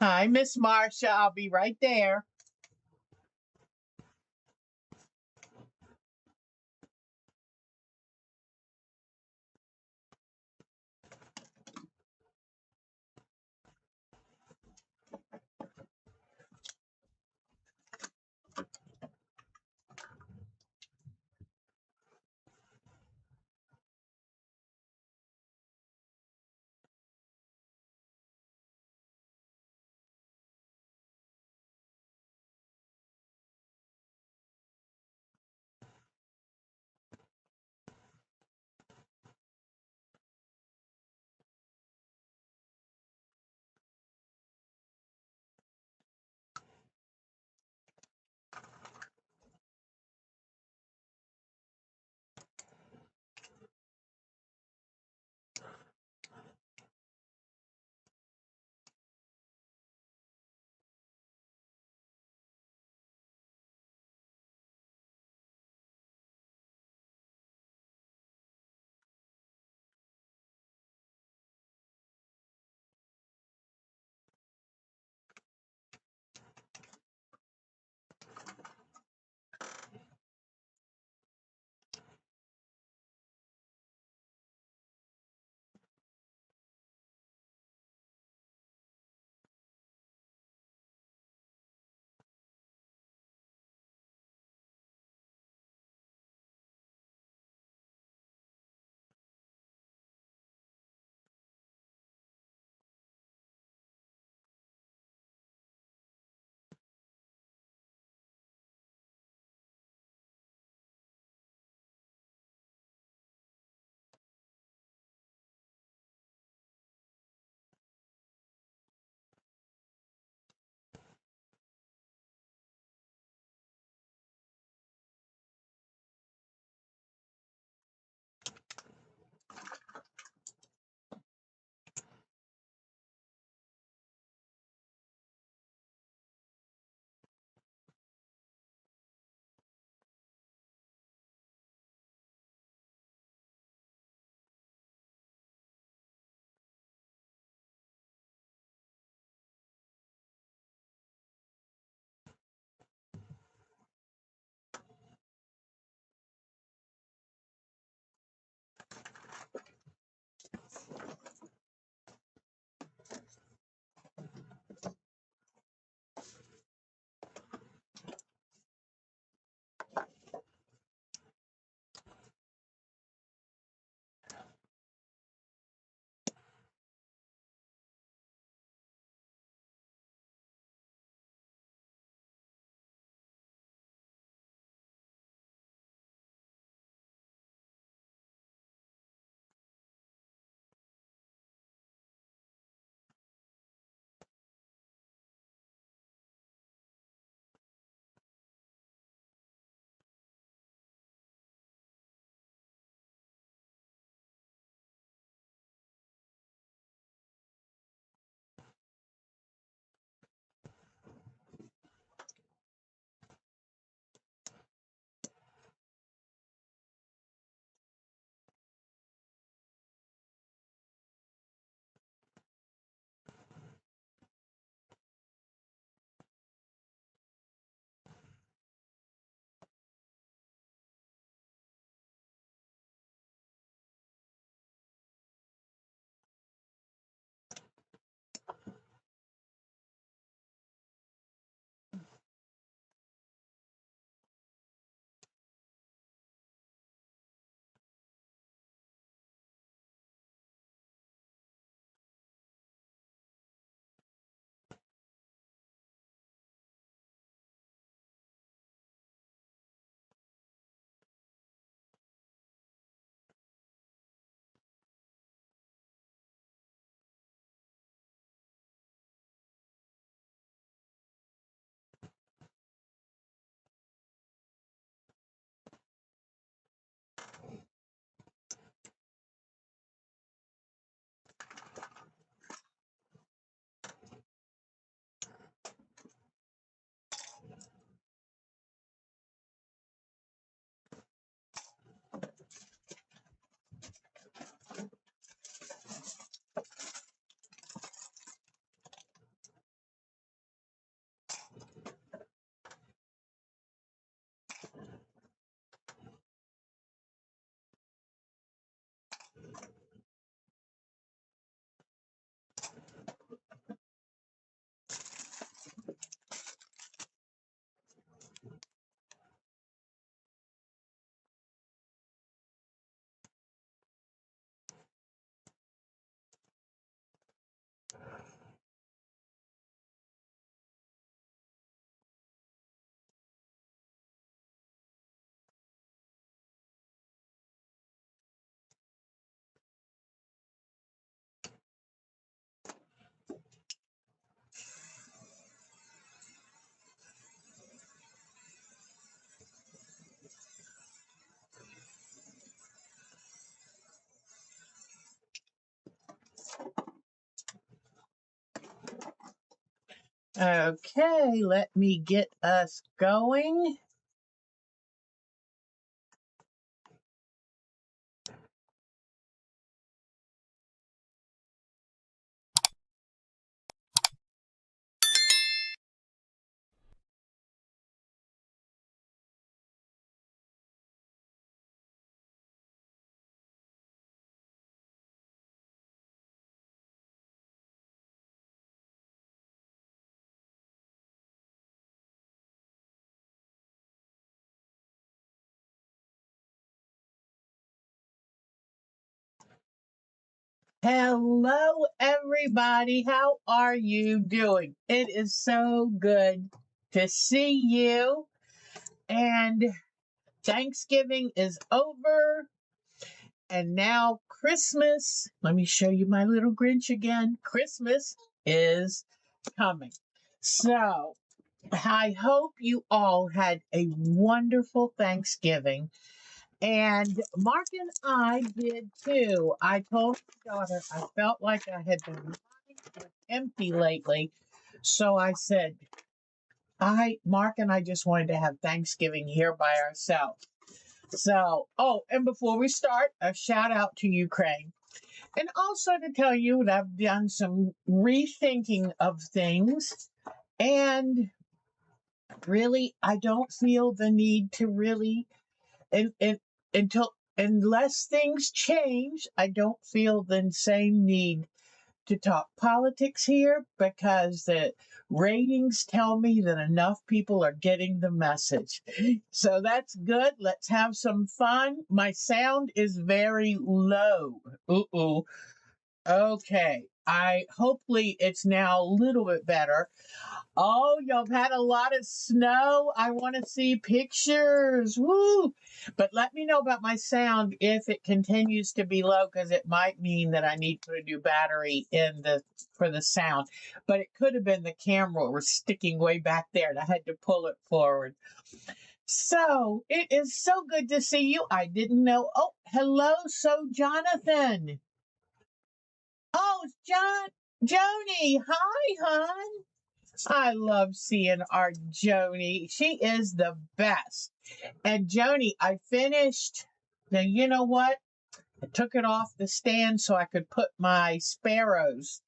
Hi, Miss Marcia. I'll be right there. Okay, let me get us going. Hello, everybody. How are you doing? It is so good to see you. And Thanksgiving is over. And now Christmas. Let me show you my little Grinch again. Christmas is coming. So I hope you all had a wonderful Thanksgiving. And Mark and I did too. I told my daughter I felt like I had been empty lately. So I said, Mark and I just wanted to have Thanksgiving here by ourselves. So, oh, and before we start, a shout out to Ukraine. And also to tell you that I've done some rethinking of things. And really, I don't feel the need to really, and unless things change, I don't feel the same need to talk politics here because the ratings tell me that enough people are getting the message. So that's good. Let's have some fun. My sound is very low. Uh-oh. Okay. Hopefully it's now a little bit better. Oh, you've had a lot of snow. I want to see pictures. Woo! But let me know about my sound if it continues to be low, because it might mean that I need to put a new battery in for the sound. But it could have been the camera was sticking way back there and I had to pull it forward. So it is so good to see you. I didn't know. Oh, hello. So Jonathan. Oh, it's Joni. Hi, hon. I love seeing our Joni. She is the best. And Joni, I finished. Now, you know what? I took it off the stand so I could put my sparrows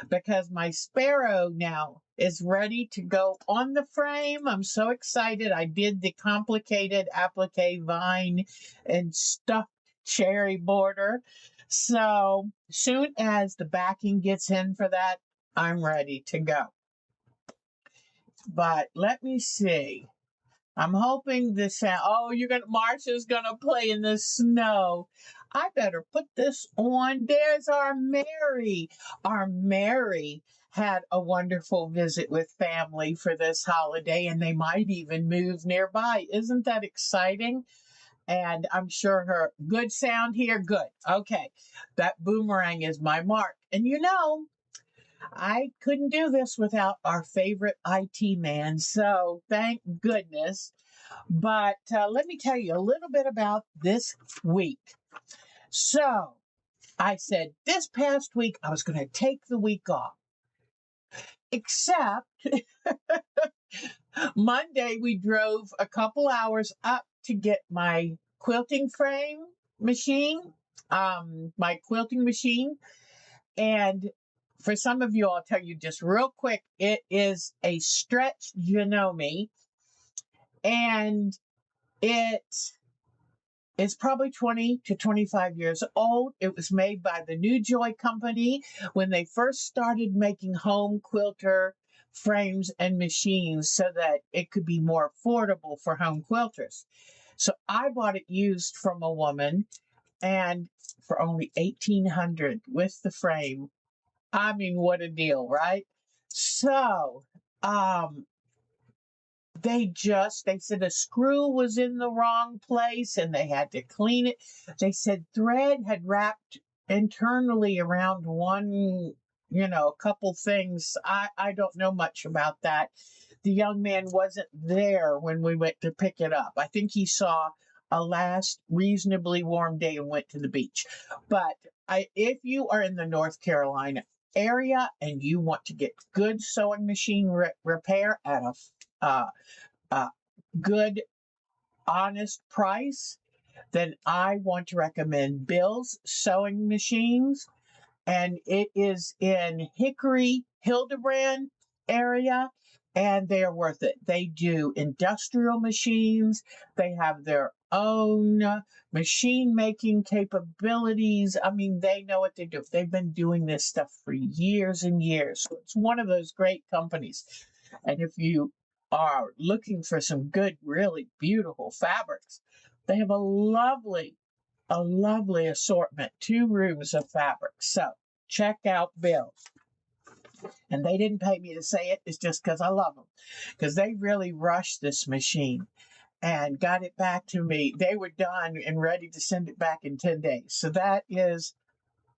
because my sparrow now is ready to go on the frame. I'm so excited. I did the complicated applique vine and stuffed cherry border. So soon as the backing gets in for that, I'm ready to go. But let me see. I'm hoping this sound. Oh, Marsha's gonna play in the snow. I better put this on. There's our Mary. Our Mary had a wonderful visit with family for this holiday, and they might even move nearby. Isn't that exciting? And I'm sure her good sound here. Good. Okay. That boomerang is my mark. And I couldn't do this without our favorite IT man, so thank goodness. But let me tell you a little bit about this week. So I said this past week I was going to take the week off, except Monday we drove a couple hours up to get my quilting frame machine, my quilting machine. And for some of you, I'll tell you just real quick, it is a stretch Janome, and it is probably 20 to 25 years old. It was made by the New Joy Company when they first started making home quilter frames and machines so that it could be more affordable for home quilters. So I bought it used from a woman and for only $1,800 with the frame. I mean, what a deal, right? So, they said a screw was in the wrong place and they had to clean it. They said thread had wrapped internally around a couple things. I don't know much about that. The young man wasn't there when we went to pick it up. I think he saw a last reasonably warm day and went to the beach. But if you are in the North Carolina area and you want to get good sewing machine repair at a good, honest price, then I want to recommend Bill's Sewing Machines. And it is in Hickory, Hildebrand area, and they are worth it. They do industrial machines. They have their own machine making capabilities. I mean, they know what they do. They've been doing this stuff for years and years. So it's one of those great companies. And if you are looking for some good, really beautiful fabrics, they have a lovely assortment, 2 rooms of fabric. So check out Bill. And they didn't pay me to say it. It's just because I love them. Because they really rushed this machine and got it back to me. They were done and ready to send it back in 10 days. So that is,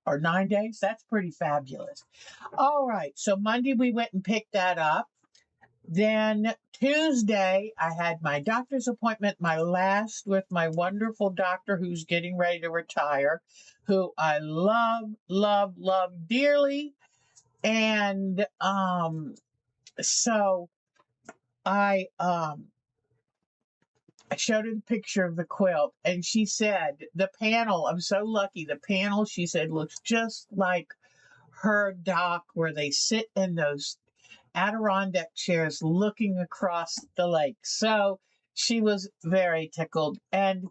or 9 days. That's pretty fabulous. All right. So Monday we went and picked that up. Then Tuesday, I had my doctor's appointment, my last with my wonderful doctor who's getting ready to retire, who I love, love, love dearly. And so I showed her the picture of the quilt, and she said, the panel, I'm so lucky, the panel, she said, looks just like her dock where they sit in those Adirondack chairs looking across the lake. So she was very tickled, and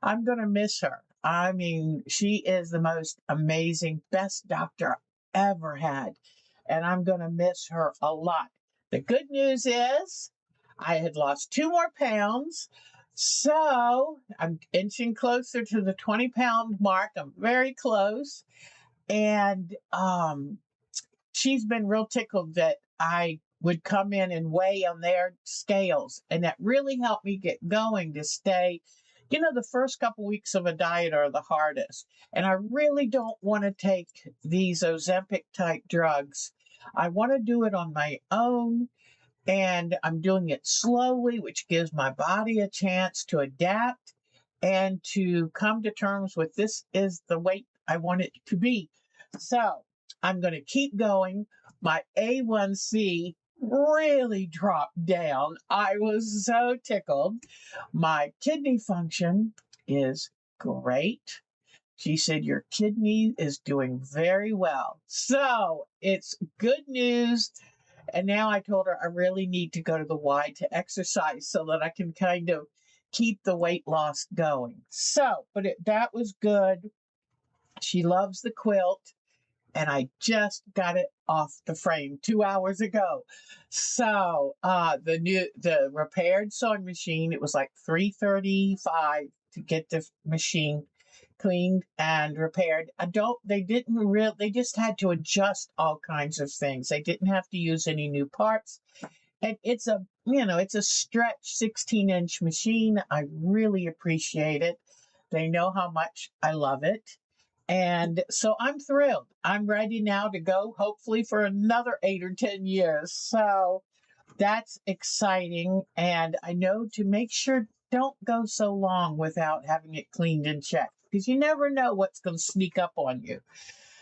I'm going to miss her. I mean, she is the most amazing, best doctor I ever had, and I'm going to miss her a lot. The good news is I had lost 2 more pounds, so I'm inching closer to the 20-pound mark. I'm very close, and she's been real tickled that I would come in and weigh on their scales. And that really helped me get going to stay. You know, the first couple weeks of a diet are the hardest. And I really don't want to take these Ozempic type drugs. I want to do it on my own. And I'm doing it slowly, which gives my body a chance to adapt and to come to terms with this is the weight I want it to be. So I'm going to keep going. My A1C really dropped down. I was so tickled. My kidney function is great. She said, your kidney is doing very well. So it's good news. And now I told her I really need to go to the Y to exercise so that I can kind of keep the weight loss going. So, but that was good. She loves the quilt, and I just got it off the frame 2 hours ago. So the repaired sewing machine, it was like $335 to get the machine cleaned and repaired. They just had to adjust all kinds of things. They didn't have to use any new parts. And it's a stretch 16-inch machine. I really appreciate it. They know how much I love it. And so I'm thrilled. I'm ready now to go, hopefully for another 8 or 10 years. So that's exciting. And I know to make sure don't go so long without having it cleaned and checked, because you never know what's going to sneak up on you.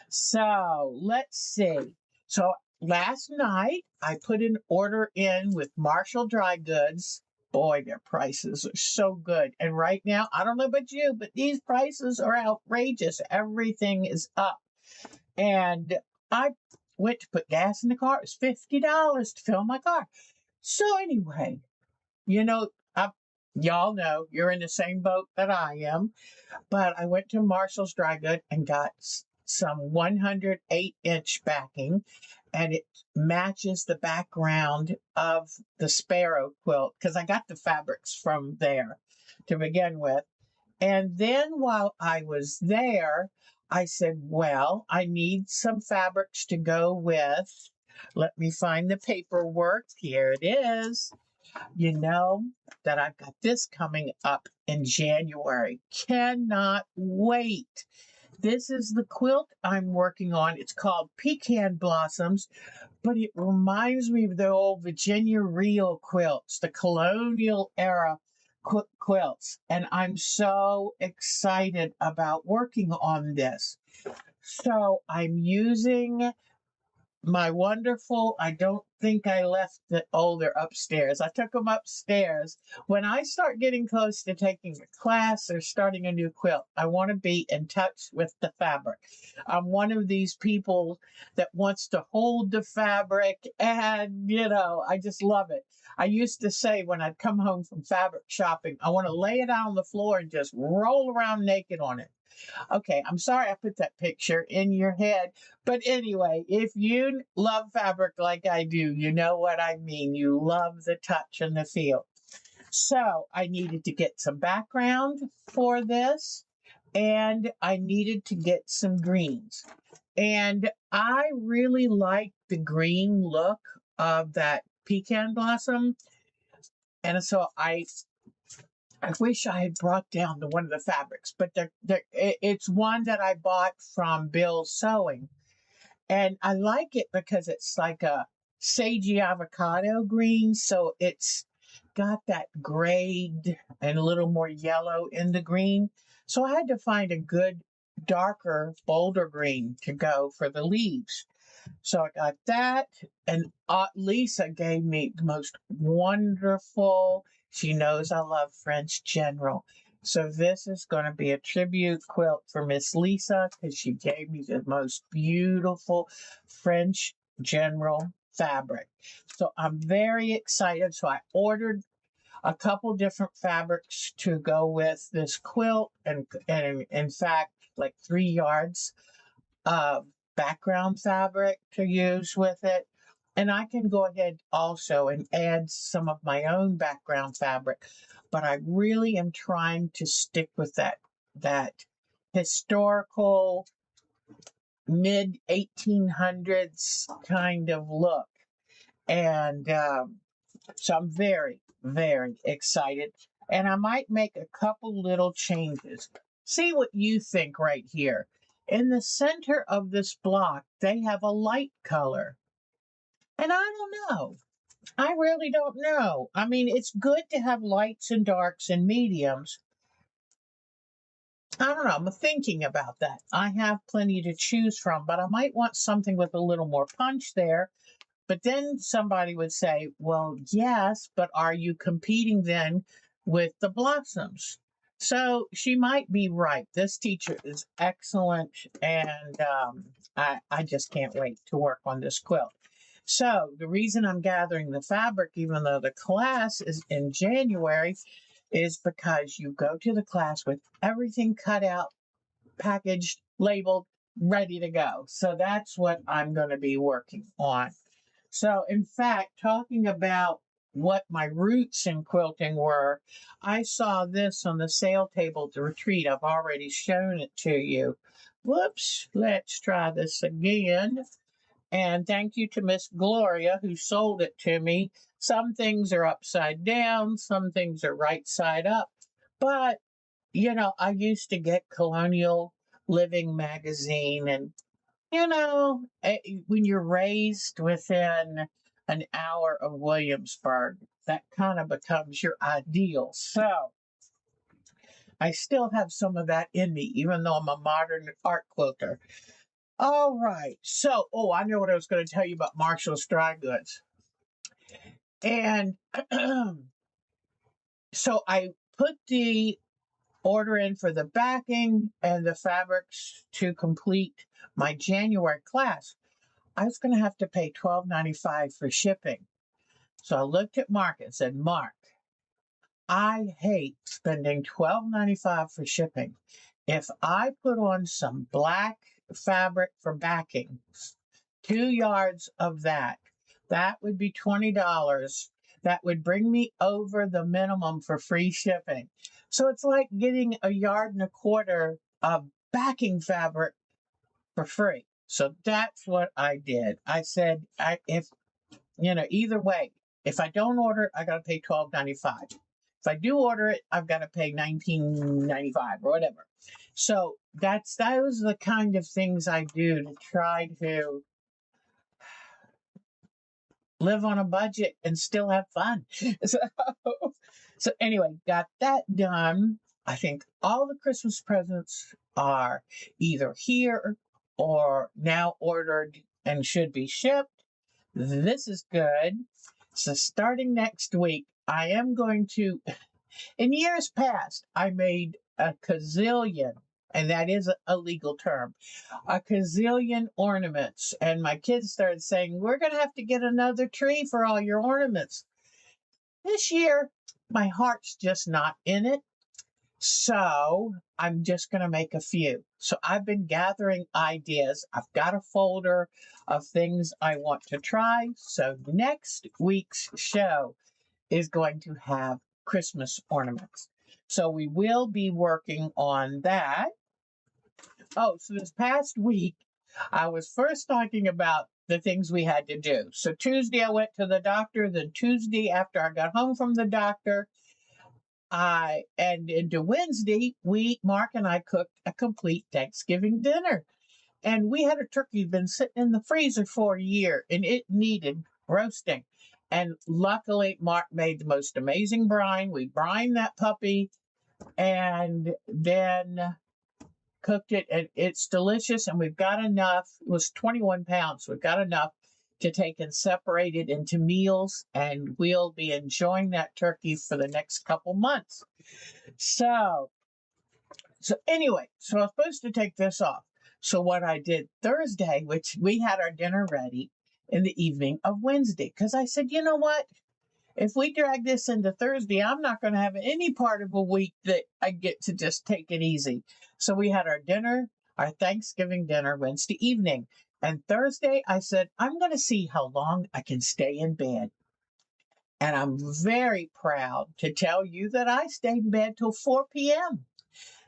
So let's see. So last night I put an order in with Marshall Dry Goods. Boy, their prices are so good. And right now, I don't know about you, but these prices are outrageous. Everything is up. And I went to put gas in the car. It was $50 to fill my car. So anyway, y'all know you're in the same boat that I am. But I went to Marshall's Dry Good and got some 108-inch backing, and it matches the background of the Sparrow quilt because I got the fabrics from there to begin with. And then while I was there, I said, well, I need some fabrics to go with. Let me find the paperwork. Here it is. You know that I've got this coming up in January. Cannot wait. This is the quilt I'm working on. It's called Pecan Blossoms, but it reminds me of the old Virginia Reel quilts, the colonial era quilts. And I'm so excited about working on this. So I'm using my wonderful, I don't think I left the, oh, they're upstairs. I took them upstairs. When I start getting close to taking a class or starting a new quilt, I want to be in touch with the fabric. I'm one of these people that wants to hold the fabric, and, you know, I just love it. I used to say when I'd come home from fabric shopping, I want to lay it out on the floor and just roll around naked on it. Okay, I'm sorry I put that picture in your head. But anyway, if you love fabric like I do, you know what I mean. You love the touch and the feel. So I needed to get some background for this, and I needed to get some greens. And I really like the green look of that pecan blossom. And so I wish I had brought down the one of the fabrics, but it's one that I bought from Bill's Sewing. And I like it because it's like a sagey avocado green. So it's got that grayed and a little more yellow in the green. So I had to find a good, darker, bolder green to go for the leaves. So I got that, and Lisa gave me the most wonderful. She knows I love French General. So this is going to be a tribute quilt for Miss Lisa because she gave me the most beautiful French General fabric. So I'm very excited. So I ordered a couple different fabrics to go with this quilt, and in fact, like 3 yards of background fabric to use with it. And I can go ahead also and add some of my own background fabric, but I really am trying to stick with that historical mid 1800s kind of look. And so I'm very, very excited. And I might make a couple little changes. See what you think right here. In the center of this block, they have a light color. And I don't know. I really don't know. I mean, it's good to have lights and darks and mediums. I don't know. I'm thinking about that. I have plenty to choose from, but I might want something with a little more punch there. But then somebody would say, well, yes, but are you competing then with the blossoms? So she might be right. This teacher is excellent, and I just can't wait to work on this quilt. So the reason I'm gathering the fabric, even though the class is in January, is because you go to the class with everything cut out, packaged, labeled, ready to go. So that's what I'm going to be working on. So, in fact, talking about what my roots in quilting were, I saw this on the sale table at the retreat. I've already shown it to you. Whoops, let's try this again. And thank you to Miss Gloria who sold it to me. Some things are upside down, some things are right side up. But, you know, I used to get Colonial Living magazine, and when you're raised within an hour of Williamsburg, that kind of becomes your ideal. So I still have some of that in me, even though I'm a modern art quilter. All right. So, oh, I know what I was going to tell you about Marshall's Dry Goods. And so I put the order in for the backing and the fabrics to complete my January class. I was going to have to pay $12.95 for shipping. So I looked at Mark and said, Mark, I hate spending $12.95 for shipping. If I put on some black fabric for backing, 2 yards of that, that would be $20. That would bring me over the minimum for free shipping. So it's like getting 1.25 yards of backing fabric for free. So that's what I did. I said, either way, if I don't order it, I got to pay $12.95. If I do order it, I've got to pay $19.95 or whatever. So those are the kind of things I do to try to live on a budget and still have fun. So anyway, got that done. I think all the Christmas presents are either here or now ordered and should be shipped. This is good. So starting next week, I am going to, in years past, I made a gazillion, and that is a legal term, a gazillion ornaments. And my kids started saying, we're going to have to get another tree for all your ornaments. This year, my heart's just not in it. So I'm just going to make a few. So I've been gathering ideas. I've got a folder of things I want to try. So next week's show is going to have Christmas ornaments. So we will be working on that. Oh, so this past week, I was first talking about the things we had to do. So Tuesday, I went to the doctor. Then Tuesday, after I got home from the doctor, and into Wednesday, Mark and I cooked a complete Thanksgiving dinner. And we had a turkey been sitting in the freezer for a year, and it needed roasting. And luckily, Mark made the most amazing brine. We brined that puppy and then cooked it, and it's delicious. And we've got enough. It was 21 pounds. We've got enough to take and separate it into meals, and we'll be enjoying that turkey for the next couple months. So anyway, so I was supposed to take this off. So what I did Thursday, which we had our dinner ready in the evening of Wednesday, because I said, you know what? If we drag this into Thursday, I'm not going to have any part of a week that I get to just take it easy. So we had our dinner, our Thanksgiving dinner Wednesday evening. And Thursday, I said, I'm going to see how long I can stay in bed. And I'm very proud to tell you that I stayed in bed till 4 p.m.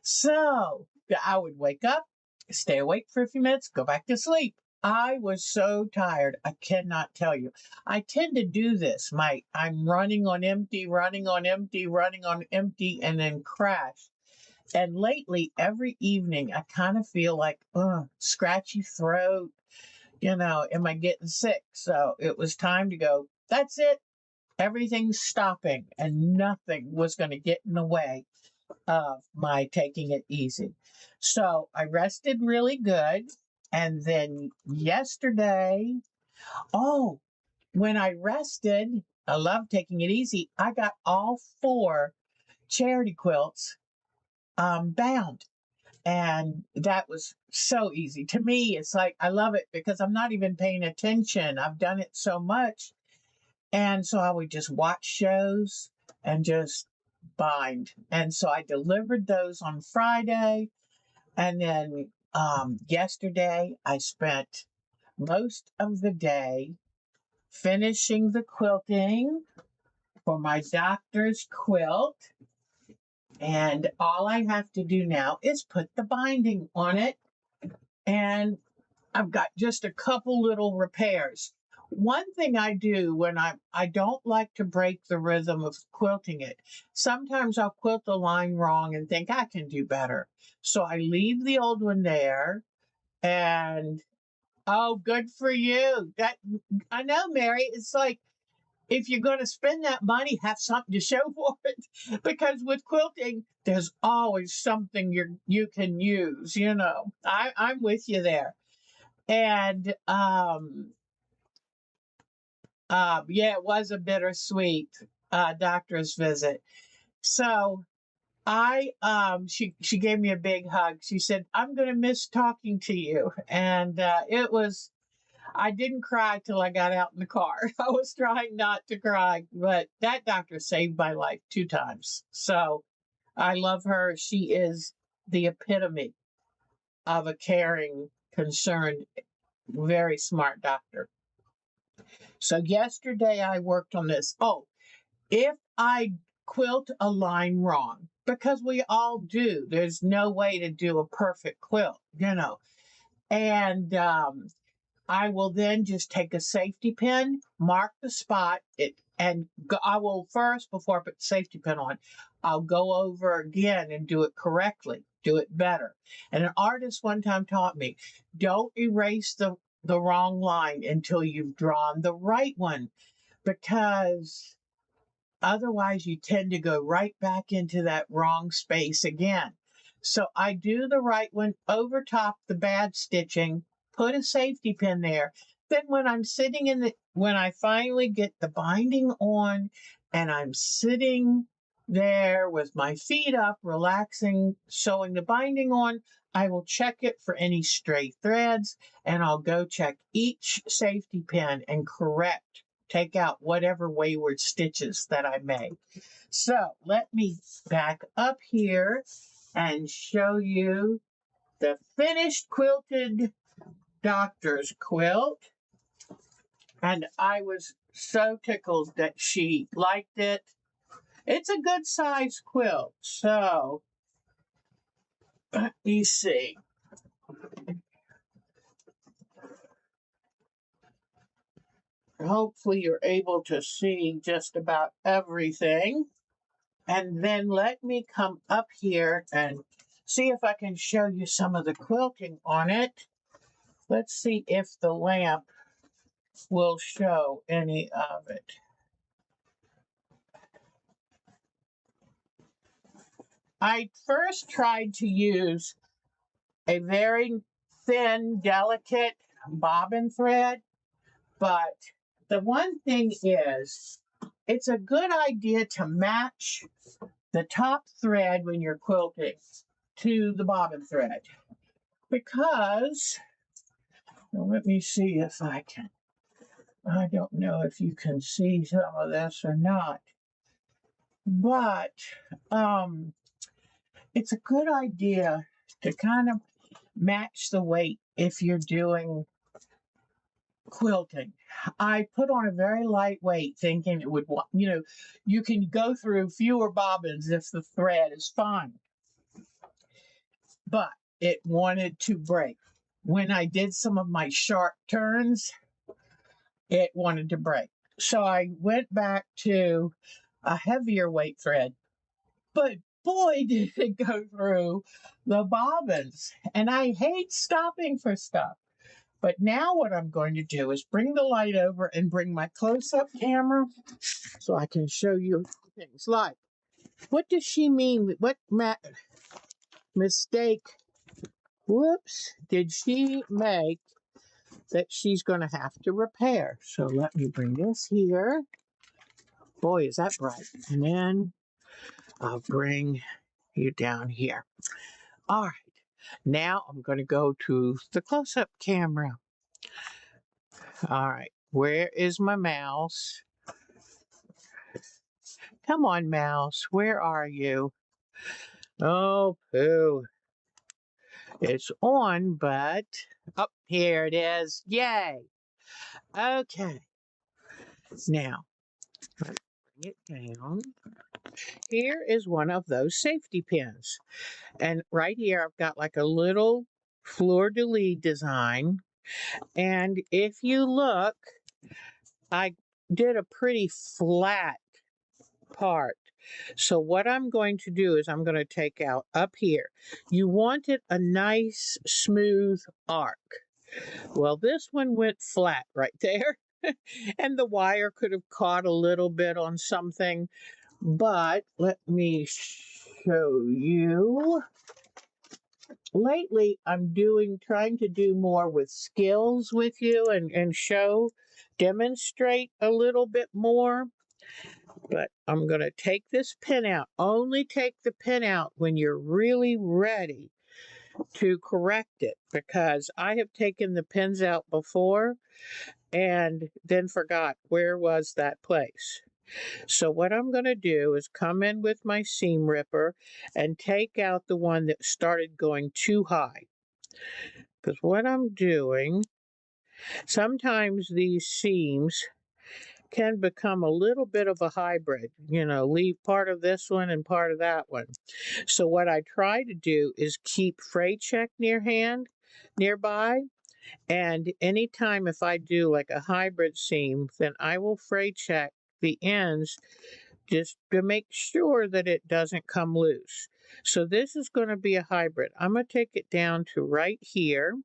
So I would wake up, stay awake for a few minutes, go back to sleep. I was so tired. I cannot tell you. I tend to do this. I'm running on empty, running on empty, running on empty, and then crash. And lately, every evening, I kind of feel like, scratchy throat. Am I getting sick? So it was time to go. That's it. Everything's stopping, and nothing was going to get in the way of my taking it easy. So I rested really good. And then yesterday, when I rested, I love taking it easy. I got all 4 charity quilts bound. And that was so easy. To me, it's like, I love it because I'm not even paying attention. I've done it so much. And so I would just watch shows and just bind. And so I delivered those on Friday. And then yesterday, I spent most of the day finishing the quilting for my doctor's quilt. And all I have to do now is put the binding on it. And I've got just a couple little repairs. One thing I do when I don't like to break the rhythm of quilting it. Sometimes I'll quilt the line wrong and think I can do better. So I leave the old one there, and good for you. That I know, Mary. It's like, if you're going to spend that money, have something to show for it. Because with quilting, there's always something you can use. I'm with you there. And yeah, it was a bittersweet doctor's visit. So she gave me a big hug. She said, I'm going to miss talking to you. And I didn't cry till I got out in the car. I was trying not to cry, but that doctor saved my life 2 times. So I love her. She is the epitome of a caring, concerned, very smart doctor. So yesterday I worked on this. If I quilt a line wrong, because we all do, there's no way to do a perfect quilt, and I will then just take a safety pin, mark the spot, I will first, before I put the safety pin on, I'll go over again and do it correctly, do it better. And an artist one time taught me, don't erase the wrong line until you've drawn the right one, because otherwise you tend to go right back into that wrong space again. So I do the right one over top the bad stitching, put a safety pin there. Then when I'm sitting when I finally get the binding on and I'm sitting there with my feet up, relaxing, sewing the binding on, I will check it for any stray threads, and I'll go check each safety pin and take out whatever wayward stitches that I made. So let me back up here and show you the finished quilted doctor's quilt. And I was so tickled that she liked it. It's a good size quilt. So let me see. Hopefully you're able to see just about everything. And then let me come up here and see if I can show you some of the quilting on it. Let's see if the lamp will show any of it. I first tried to use a very thin, delicate bobbin thread, but the one thing is, it's a good idea to match the top thread when you're quilting to the bobbin thread, because, well, let me see if I can, I don't know if you can see some of this or not, but it's a good idea to kind of match the weight if you're doing quilting. I put on a very lightweight thinking it would, you can go through fewer bobbins if the thread is fine, but it wanted to break. When I did some of my sharp turns, it wanted to break. So I went back to a heavier weight thread, but boy, did it go through the bobbins. And I hate stopping for stuff. But now what I'm going to do is bring the light over and bring my close-up camera so I can show you things like, what does she mean? What mistake, whoops, did she make that she's going to have to repair? So let me bring this here. Boy, is that bright. And then I'll bring you down here. All right. Now I'm going to go to the close-up camera. All right. Where is my mouse? Come on, mouse. Where are you? Oh, pooh. It's on, but... Oh, here it is. Yay. Okay. Now, bring it down. Here is one of those safety pins. And right here, I've got like a little fleur-de-lis design. And if you look, I did a pretty flat part. So what I'm going to do is I'm going to take out up here. You wanted a nice smooth arc. Well, this one went flat right there. And the wire could have caught a little bit on something. But let me show you. Lately, I'm trying to do more with skills with you and demonstrate a little bit more. But I'm going to take this pin out. Only take the pin out when you're really ready to correct it, because I have taken the pins out before and then forgot where was that place. So what I'm going to do is come in with my seam ripper and take out the one that started going too high. Because what I'm doing, sometimes these seams can become a little bit of a hybrid, leave part of this one and part of that one. So what I try to do is keep fray check nearby. And anytime if I do like a hybrid seam, then I will fray check the ends just to make sure that it doesn't come loose. So this is going to be a hybrid. I'm going to take it down to right here.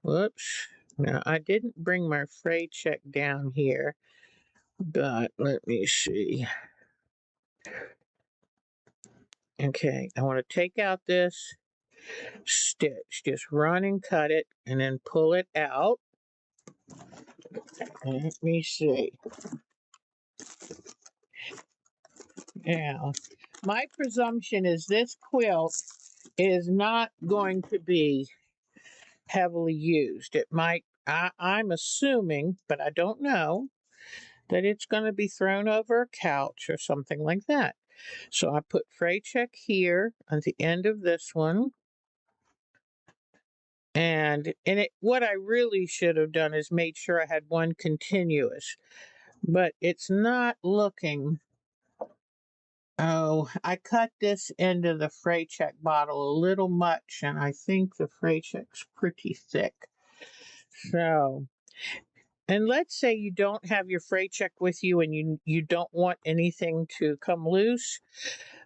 Whoops. Now, I didn't bring my fray check down here, but let me see. Okay, I want to take out this stitch. Just run and cut it and then pull it out. Let me see. Now, my presumption is this quilt is not going to be heavily used. It might, I'm assuming, but I don't know, that it's going to be thrown over a couch or something like that. So I put fray check here on the end of this one. And in it, what I really should have done is made sure I had one continuous, but it's not looking. Oh, I cut this into the fray check bottle a little much, and I think the fray check's pretty thick. So, and let's say you don't have your fray check with you and you don't want anything to come loose,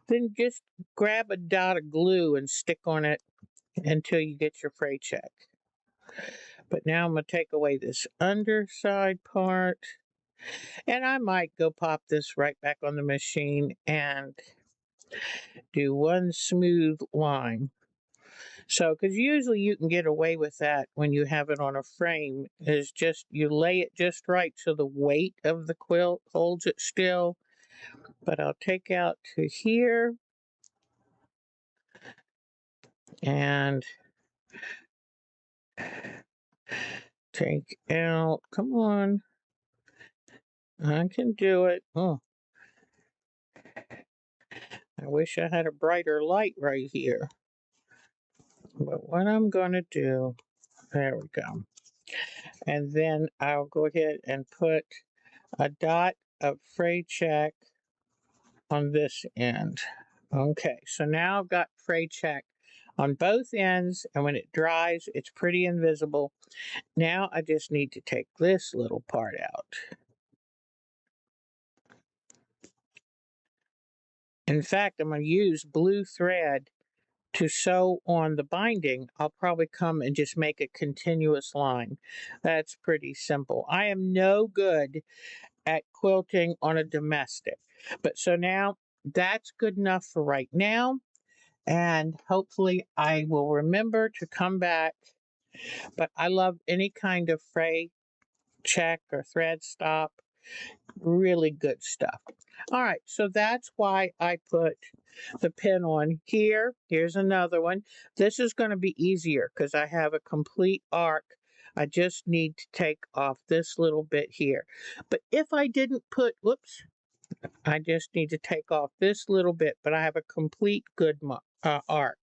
then just grab a dot of glue and stick on it until you get your fray check. But now I'm going to take away this underside part, and I might go pop this right back on the machine and do one smooth line. So, because usually you can get away with that when you have it on a frame, is just you lay it just right so the weight of the quilt holds it still. But I'll take out to here and take out, come on, I can do it. Oh, I wish I had a brighter light right here. But what I'm going to do, there we go. And then I'll go ahead and put a dot of fray check on this end. Okay, so now I've got fray check on both ends, and when it dries, it's pretty invisible. Now I just need to take this little part out. In fact, I'm going to use blue thread to sew on the binding. I'll probably come and just make a continuous line. That's pretty simple. I am no good at quilting on a domestic, but so now that's good enough for right now. And hopefully I will remember to come back. But I love any kind of fray check or thread stop. Really good stuff. All right, so that's why I put the pin on here. Here's another one. This is going to be easier because I have a complete arc. I just need to take off this little bit here. But if I didn't put, whoops, I just need to take off this little bit, but I have a complete good arc.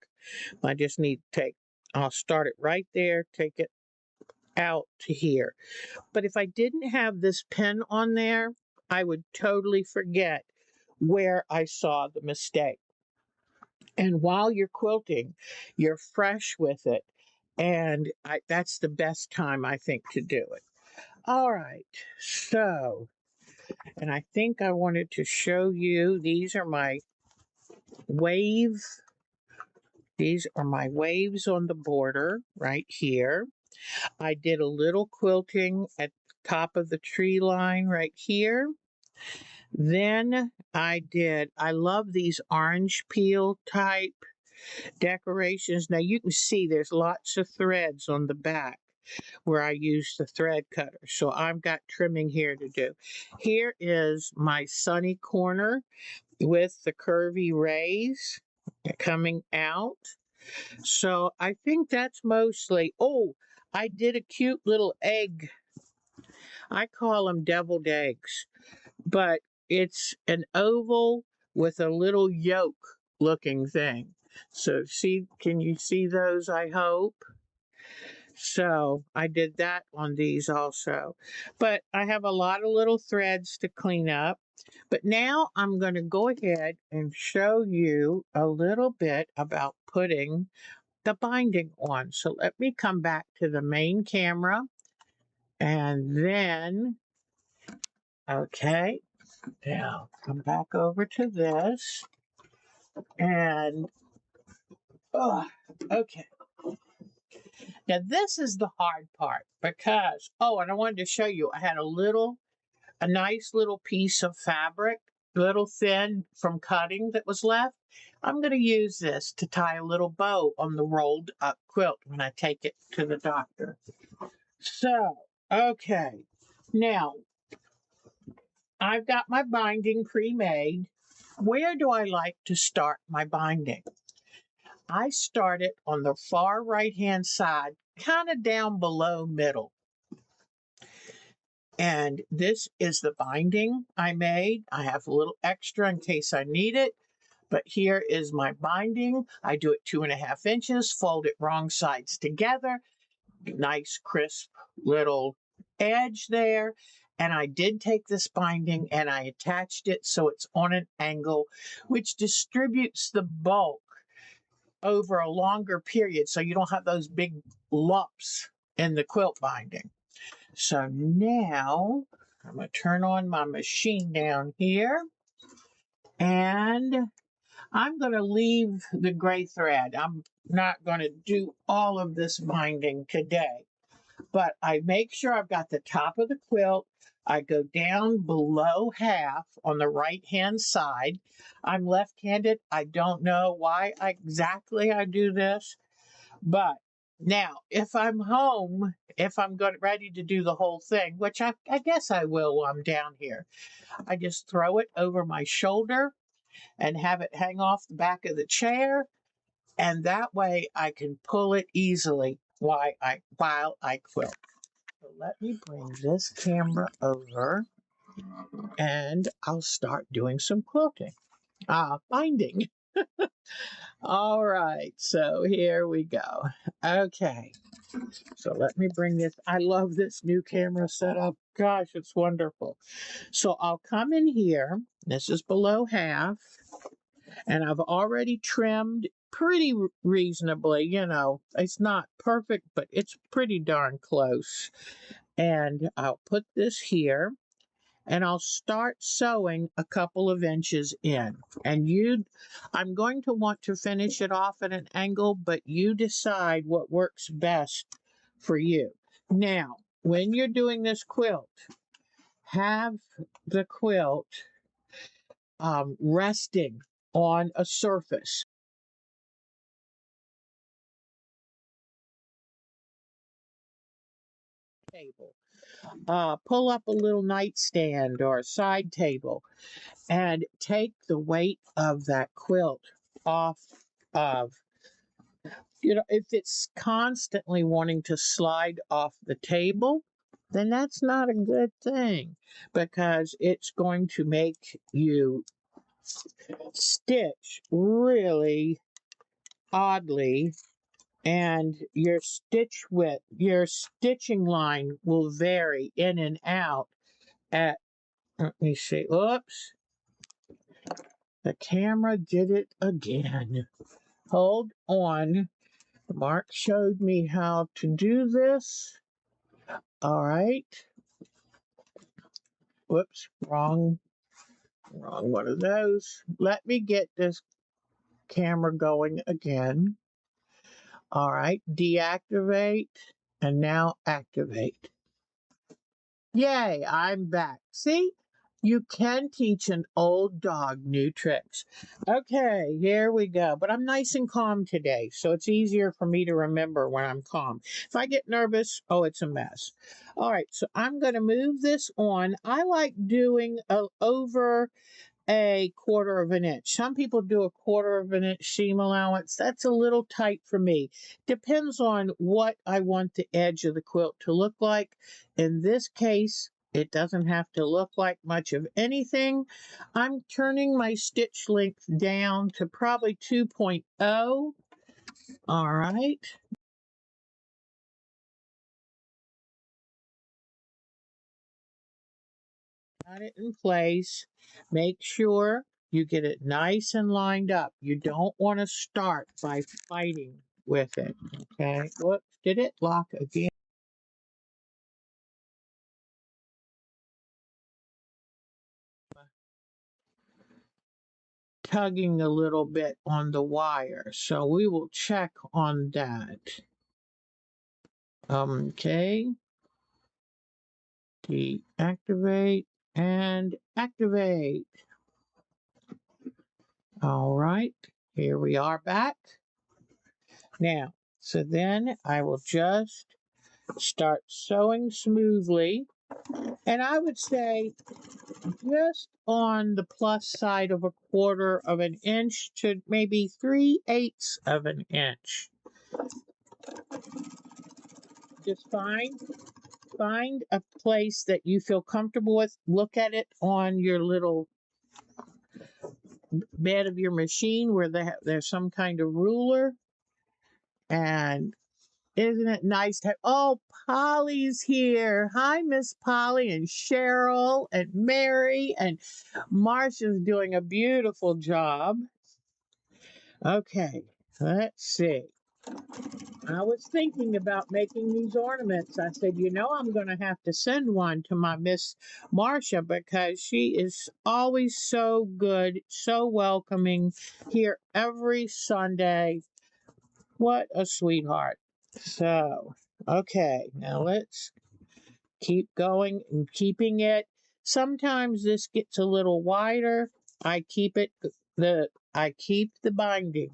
I just need to take, I'll start it right there, take it out to here. But if I didn't have this pin on there, I would totally forget where I saw the mistake. And while you're quilting, you're fresh with it. And that's the best time, I think, to do it. All right, so, and I think I wanted to show you, these are my waves. These are my waves on the border right here. I did a little quilting at the top of the tree line right here. Then I love these orange peel type decorations. Now you can see there's lots of threads on the back where I use the thread cutter. So I've got trimming here to do. Here is my sunny corner with the curvy rays coming out. So I think that's mostly, oh, I did a cute little egg. I call them deviled eggs, but it's an oval with a little yolk looking thing. So see, can you see those, I hope? So I did that on these also. But I have a lot of little threads to clean up. But now I'm going to go ahead and show you a little bit about putting the binding on. So let me come back to the main camera and then, okay, now come back over to this and, oh, okay. Now this is the hard part because, oh, and I wanted to show you, I had a nice little piece of fabric little thin from cutting that was left. I'm going to use this to tie a little bow on the rolled up quilt when I take it to the doctor. So, okay. Now, I've got my binding pre-made. Where do I like to start my binding? I start it on the far right-hand side, kind of down below middle. And this is the binding I made. I have a little extra in case I need it. But here is my binding. I do it 2.5 inches, fold it wrong sides together. Nice, crisp little edge there. And I did take this binding and I attached it so it's on an angle, which distributes the bulk over a longer period so you don't have those big lumps in the quilt binding. So now I'm going to turn on my machine down here and I'm going to leave the gray thread. I'm not going to do all of this binding today, but I make sure I've got the top of the quilt. I go down below half on the right-hand side. I'm left-handed. I don't know why exactly I do this, but now if I'm home, if I'm ready to do the whole thing, which I guess I will while I'm down here, I just throw it over my shoulder and have it hang off the back of the chair, and that way I can pull it easily while I quilt. So let me bring this camera over and I'll start doing some quilting. Binding. All right, so here we go. Okay, so let me bring this. I love this new camera setup. Gosh, it's wonderful. So I'll come in here. This is below half. And I've already trimmed pretty reasonably, you know. It's not perfect, but it's pretty darn close. And I'll put this here and I'll start sewing a couple of inches in. And I'm going to want to finish it off at an angle, but you decide what works best for you. Now, when you're doing this quilt, have the quilt resting on a surface. Table. Pull up a little nightstand or a side table and take the weight of that quilt off of, you know, if it's constantly wanting to slide off the table, then that's not a good thing because it's going to make you stitch really oddly, and your stitching line will vary in and out at, let me see, oops, the camera did it again. Hold on. Mark showed me how to do this. All right. Whoops, wrong one of those. Let me get this camera going again. All right, deactivate and now activate. Yay, I'm back. See, you can teach an old dog new tricks. Okay, here we go. But I'm nice and calm today, so it's easier for me to remember when I'm calm. If I get nervous, oh, it's a mess. All right, so I'm going to move this on. I like doing over a 1/4 of an inch. Some people do a 1/4 of an inch seam allowance. That's a little tight for me. Depends on what I want the edge of the quilt to look like. In this case, it doesn't have to look like much of anything. I'm turning my stitch length down to probably 2.0. All right. Got it in place. Make sure you get it nice and lined up. You don't want to start by fighting with it. Okay. Whoops, did it lock again? Tugging a little bit on the wire. So we will check on that. Okay. Deactivate and activate. All right, here we are back. Now, so then I will just start sewing smoothly. And I would say just on the plus side of 1/4 of an inch to maybe 3/8 of an inch. Just find a place that you feel comfortable with. Look at it on your little bed of your machine where there's some kind of ruler. And isn't it nice to have, oh, Polly's here. Hi, Miss Polly and Cheryl and Mary, and Marcia's doing a beautiful job. Okay, let's see. I was thinking about making these ornaments. I said, you know, I'm going to have to send one to my Miss Marcia because she is always so good, so welcoming here every Sunday. What a sweetheart. So, okay, now let's keep going and keeping it. Sometimes this gets a little wider. I keep the binding.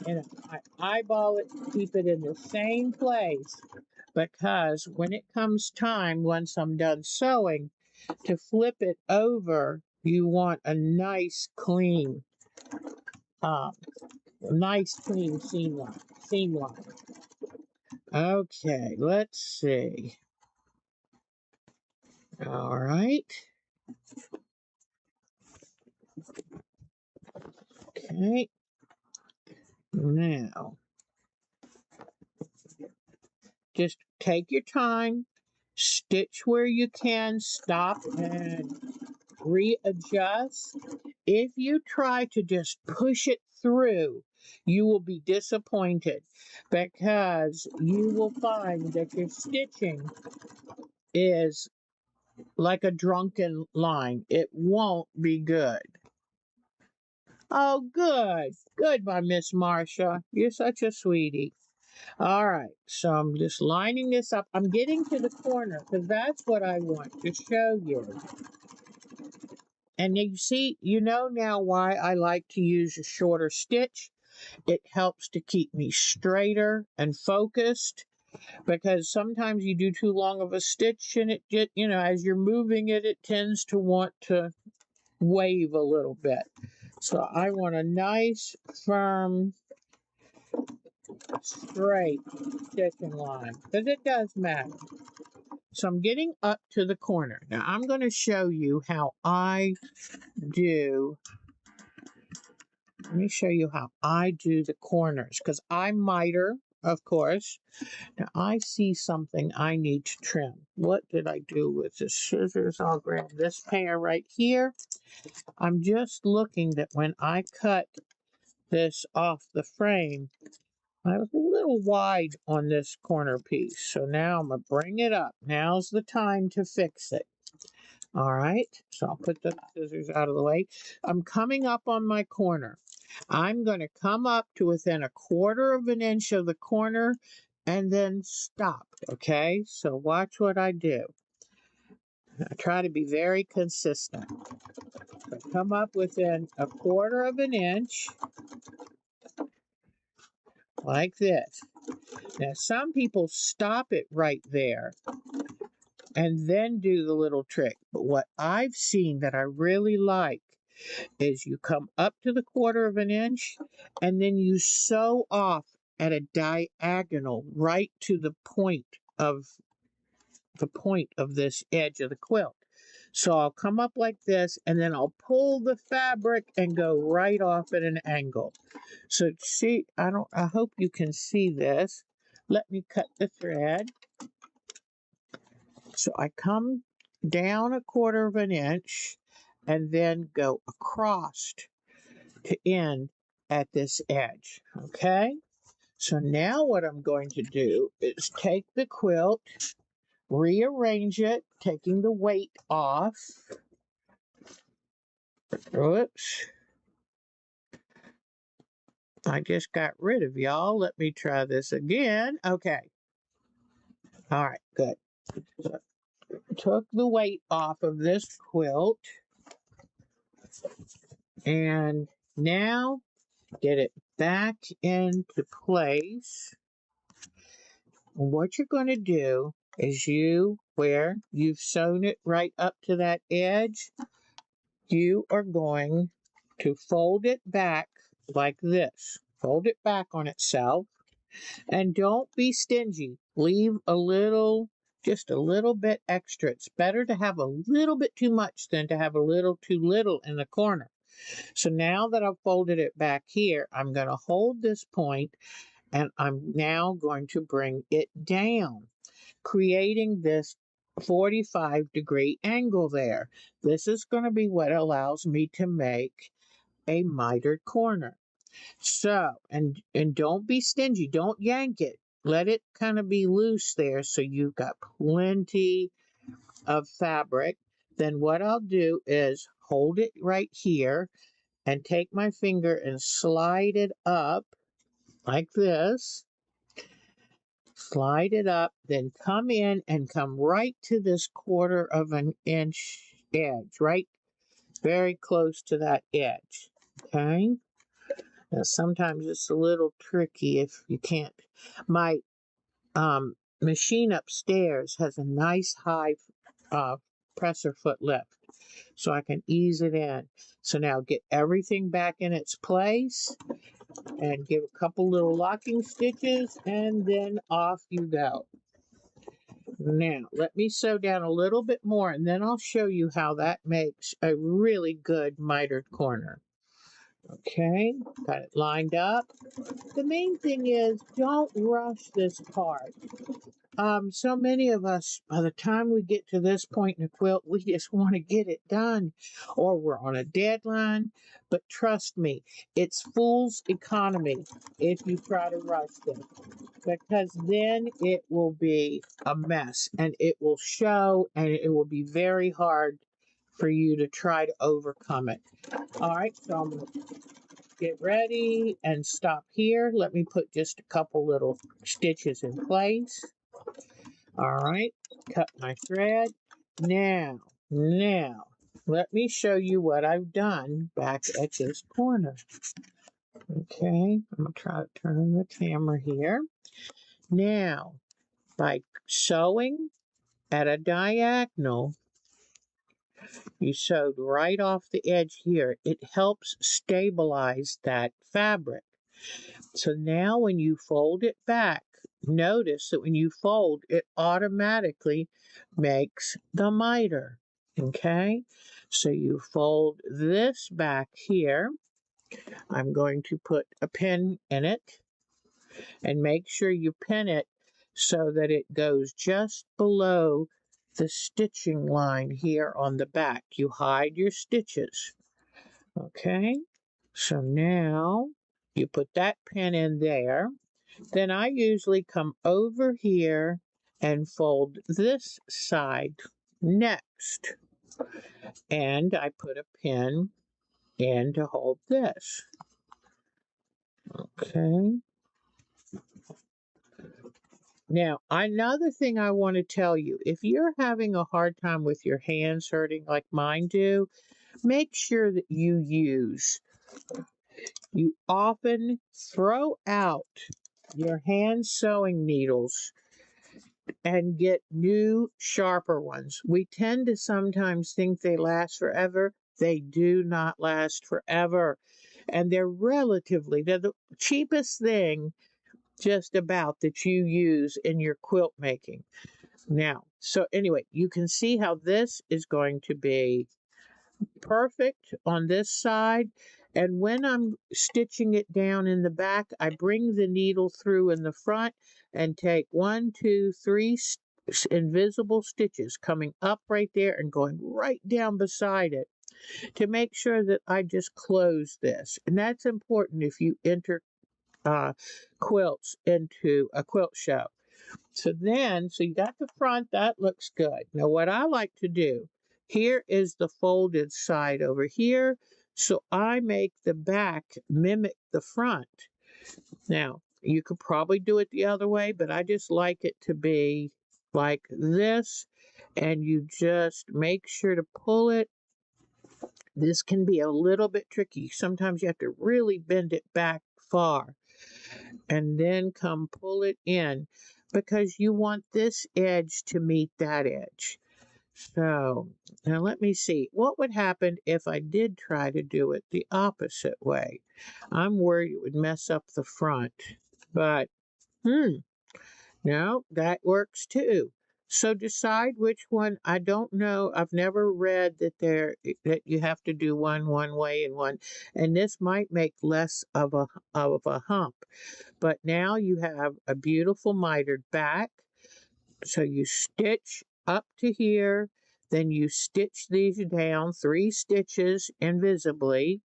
And I eyeball it, keep it in the same place, because when it comes time, once I'm done sewing, to flip it over, you want a nice clean seam line. Okay, let's see. All right. Okay. Now, just take your time, stitch where you can, stop and readjust. If you try to just push it through, you will be disappointed because you will find that your stitching is like a drunken line. It won't be good. Oh, good. Good, my Miss Marcia. You're such a sweetie. All right, so I'm just lining this up. I'm getting to the corner because that's what I want to show you. And you see, you know now why I like to use a shorter stitch. It helps to keep me straighter and focused, because sometimes you do too long of a stitch and it just, you know, as you're moving it, it tends to want to wave a little bit. So I want a nice, firm, straight stitching line, because it does matter. So I'm getting up to the corner. Now I'm going to show you how I do. Let me show you how I do the corners, because I miter, of course. Now I see something I need to trim. What did I do with the scissors? I'll grab this pair right here. I'm just looking that when I cut this off the frame, I was a little wide on this corner piece. So now I'm going to bring it up. Now's the time to fix it. All right, so I'll put the scissors out of the way. I'm coming up on my corner. I'm going to come up to within 1/4 of an inch of the corner and then stop, okay? So watch what I do. I try to be very consistent. So come up within 1/4 of an inch, like this. Now, some people stop it right there and then do the little trick. But what I've seen that I really like is you come up to the 1/4 of an inch and then you sew off at a diagonal right to the point of this edge of the quilt. So I'll come up like this and then I'll pull the fabric and go right off at an angle. So see, I hope you can see this. Let me cut the thread. So I come down 1/4 of an inch and then go across to end at this edge, okay? So now what I'm going to do is take the quilt, rearrange it, taking the weight off. Oops. I just got rid of y'all. Let me try this again. Okay. All right, good. So, took the weight off of this quilt. And now get it back into place. And what you're going to do is where you've sewn it right up to that edge, you are going to fold it back like this. Fold it back on itself. And don't be stingy. Leave a little, just a little bit extra. It's better to have a little bit too much than to have a little too little in the corner. So now that I've folded it back here, I'm going to hold this point and I'm now going to bring it down, creating this 45-degree angle there. This is going to be what allows me to make a mitered corner. So, and don't be stingy. Don't yank it. Let it kind of be loose there so you've got plenty of fabric. Then what I'll do is hold it right here and take my finger and slide it up like this. Slide it up, then come in and come right to this 1/4 edge, right very close to that edge. Okay? Now, sometimes it's a little tricky if you can't. My machine upstairs has a nice high presser foot lift, so I can ease it in. So now get everything back in its place and give a couple little locking stitches, and then off you go. Now, let me sew down a little bit more, and then I'll show you how that makes a really good mitered corner. Okay, got it lined up. The main thing is don't rush this part. So many of us, by the time we get to this point in a quilt, we just want to get it done, or we're on a deadline. But trust me, it's fool's economy if you try to rush this, because then it will be a mess and it will show and it will be very hard for you to try to overcome it. All right, so I'm going to get ready and stop here. Let me put just a couple little stitches in place. All right, cut my thread. Now, let me show you what I've done back at this corner. Okay, I'm going to try to turn the camera here. Now, by sewing at a diagonal, you sewed right off the edge here. It helps stabilize that fabric. So now when you fold it back, notice that when you fold, it automatically makes the miter. Okay? So you fold this back here. I'm going to put a pin in it and make sure you pin it so that it goes just below the stitching line here on the back. You hide your stitches. Okay? So now you put that pin in there. Then I usually come over here and fold this side next. And I put a pin in to hold this. Okay. Now, another thing I want to tell you, if you're having a hard time with your hands hurting like mine do, make sure that you often throw out your hand sewing needles and get new, sharper ones. We tend to sometimes think they last forever. They do not last forever. And they're the cheapest thing just about that you use in your quilt making. Now, so anyway, you can see how this is going to be perfect on this side. And when I'm stitching it down in the back, I bring the needle through in the front and take 1, 2, 3 invisible stitches coming up right there and going right down beside it to make sure that I just close this. And that's important if you enter quilts into a quilt show. So you got the front, that looks good. Now what I like to do, here is the folded side over here. So I make the back mimic the front. Now, you could probably do it the other way, but I just like it to be like this. And you just make sure to pull it This can be a little bit tricky. Sometimes you have to really bend it back far and then come pull it in because you want this edge to meet that edge. So now let me see. What would happen if I did try to do it the opposite way? I'm worried it would mess up the front, but no, that works too. So decide which one. I don't know. I've never read that you have to do one way and one, and this might make less of a hump. But now you have a beautiful mitered back. So you stitch up to here, then you stitch these down 3 stitches invisibly.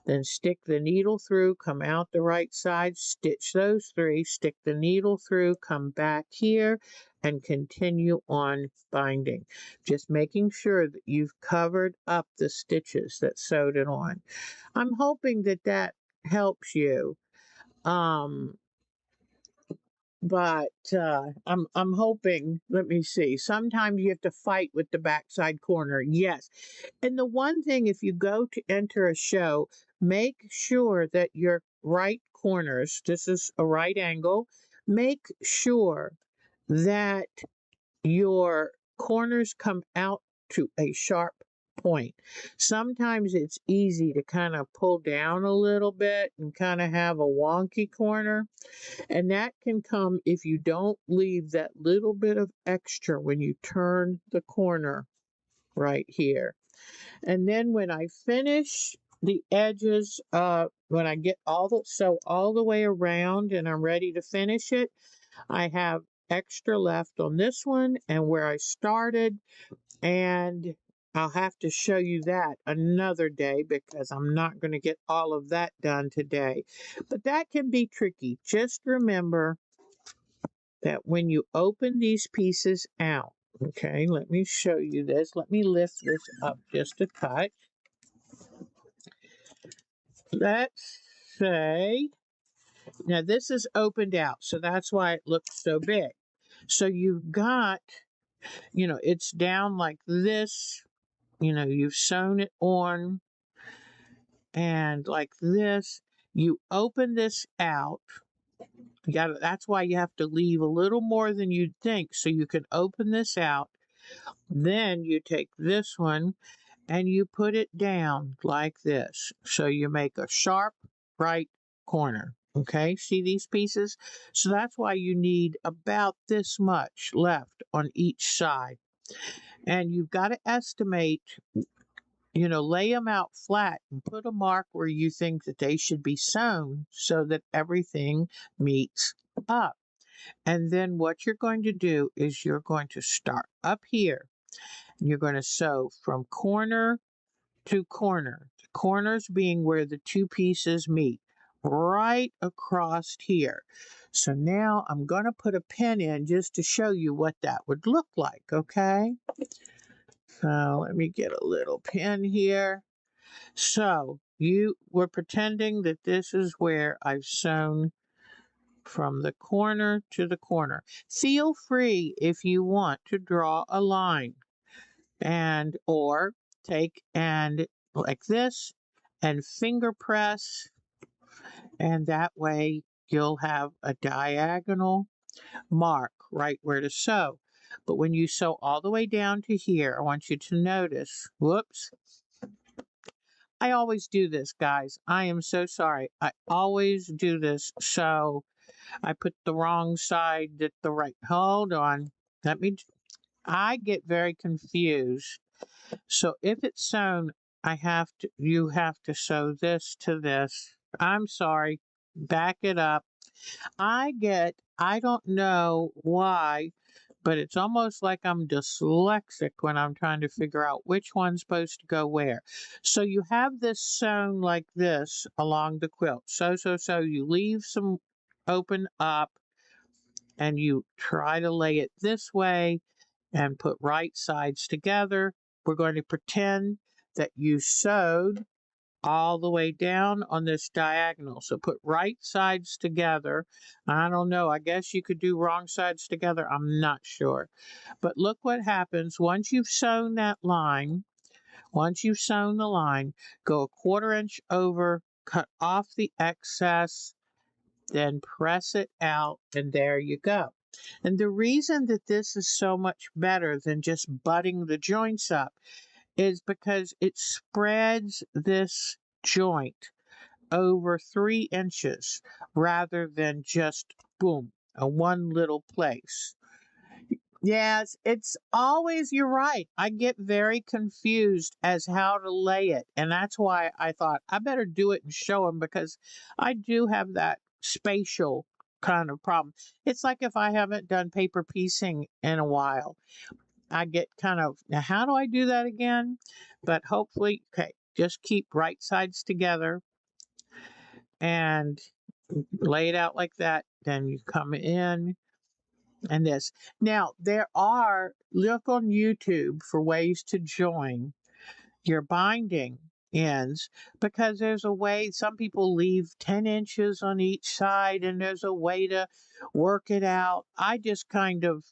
Then stick the needle through, come out the right side, stitch those 3, stick the needle through, come back here, and continue on binding. Just making sure that you've covered up the stitches that sewed it on. I'm hoping that that helps you. But I'm hoping. Let me see. Sometimes you have to fight with the backside corner. Yes, and the one thing, if you go to enter a show, make sure that your right corners. This is a right angle. Make sure that your corners come out to a sharp point. Sometimes it's easy to kind of pull down a little bit and kind of have a wonky corner. And that can come if you don't leave that little bit of extra when you turn the corner right here. And then when I finish the edges, when I get sew all the way around and I'm ready to finish it, I have extra left on this one and where I started, and I'll have to show you that another day because I'm not going to get all of that done today. But that can be tricky. Just remember that when you open these pieces out, okay, let me show you this. Let me lift this up just a touch. Let's say, now this is opened out, so that's why it looks so big. So you've got, it's down like this, you've sewn it on, and like this, you open this out. That's why you have to leave a little more than you'd think so you can open this out. Then you take this one and you put it down like this. So you make a sharp right corner. Okay, see these pieces? So that's why you need about this much left on each side. And you've got to estimate, lay them out flat and put a mark where you think that they should be sewn so that everything meets up. And then what you're going to do is you're going to start up here. And you're going to sew from corner to corner. The corners being where the 2 pieces meet, right across here. So now I'm going to put a pin in just to show you what that would look like, okay? So let me get a little pin here. So you were pretending that this is where I've sewn from the corner to the corner. Feel free if you want to draw a line or take and like this and finger press, and that way you'll have a diagonal mark right where to sew. But when you sew all the way down to here, I want you to notice, whoops, I always do this, guys. I am so sorry. I always do this. So I put the wrong side at the right. Hold on. I get very confused. So if it's sewn, you have to sew this to this. I'm sorry. Back it up. I don't know why, but it's almost like I'm dyslexic when I'm trying to figure out which one's supposed to go where. So you have this sewn like this along the quilt. So you leave some open up and you try to lay it this way and put right sides together. We're going to pretend that you sewed all the way down on this diagonal. So put right sides together. I don't know. I guess you could do wrong sides together. I'm not sure. But look what happens once you've sewn that line. Once you've sewn the line, go a 1/4 inch over, cut off the excess, then press it out, and there you go. And the reason that this is so much better than just butting the joints up is because it spreads this joint over 3 inches rather than just boom, a one little place. Yes, it's always, you're right. I get very confused as how to lay it. And that's why I thought I better do it and show them, because I do have that spatial kind of problem. It's like if I haven't done paper piecing in a while, I get kind of, now how do I do that again? But hopefully, okay, just keep right sides together and lay it out like that. Then you come in and this. Now, there are, look on YouTube for ways to join your binding ends, because there's a way, some people leave 10 inches on each side and there's a way to work it out. I just kind of,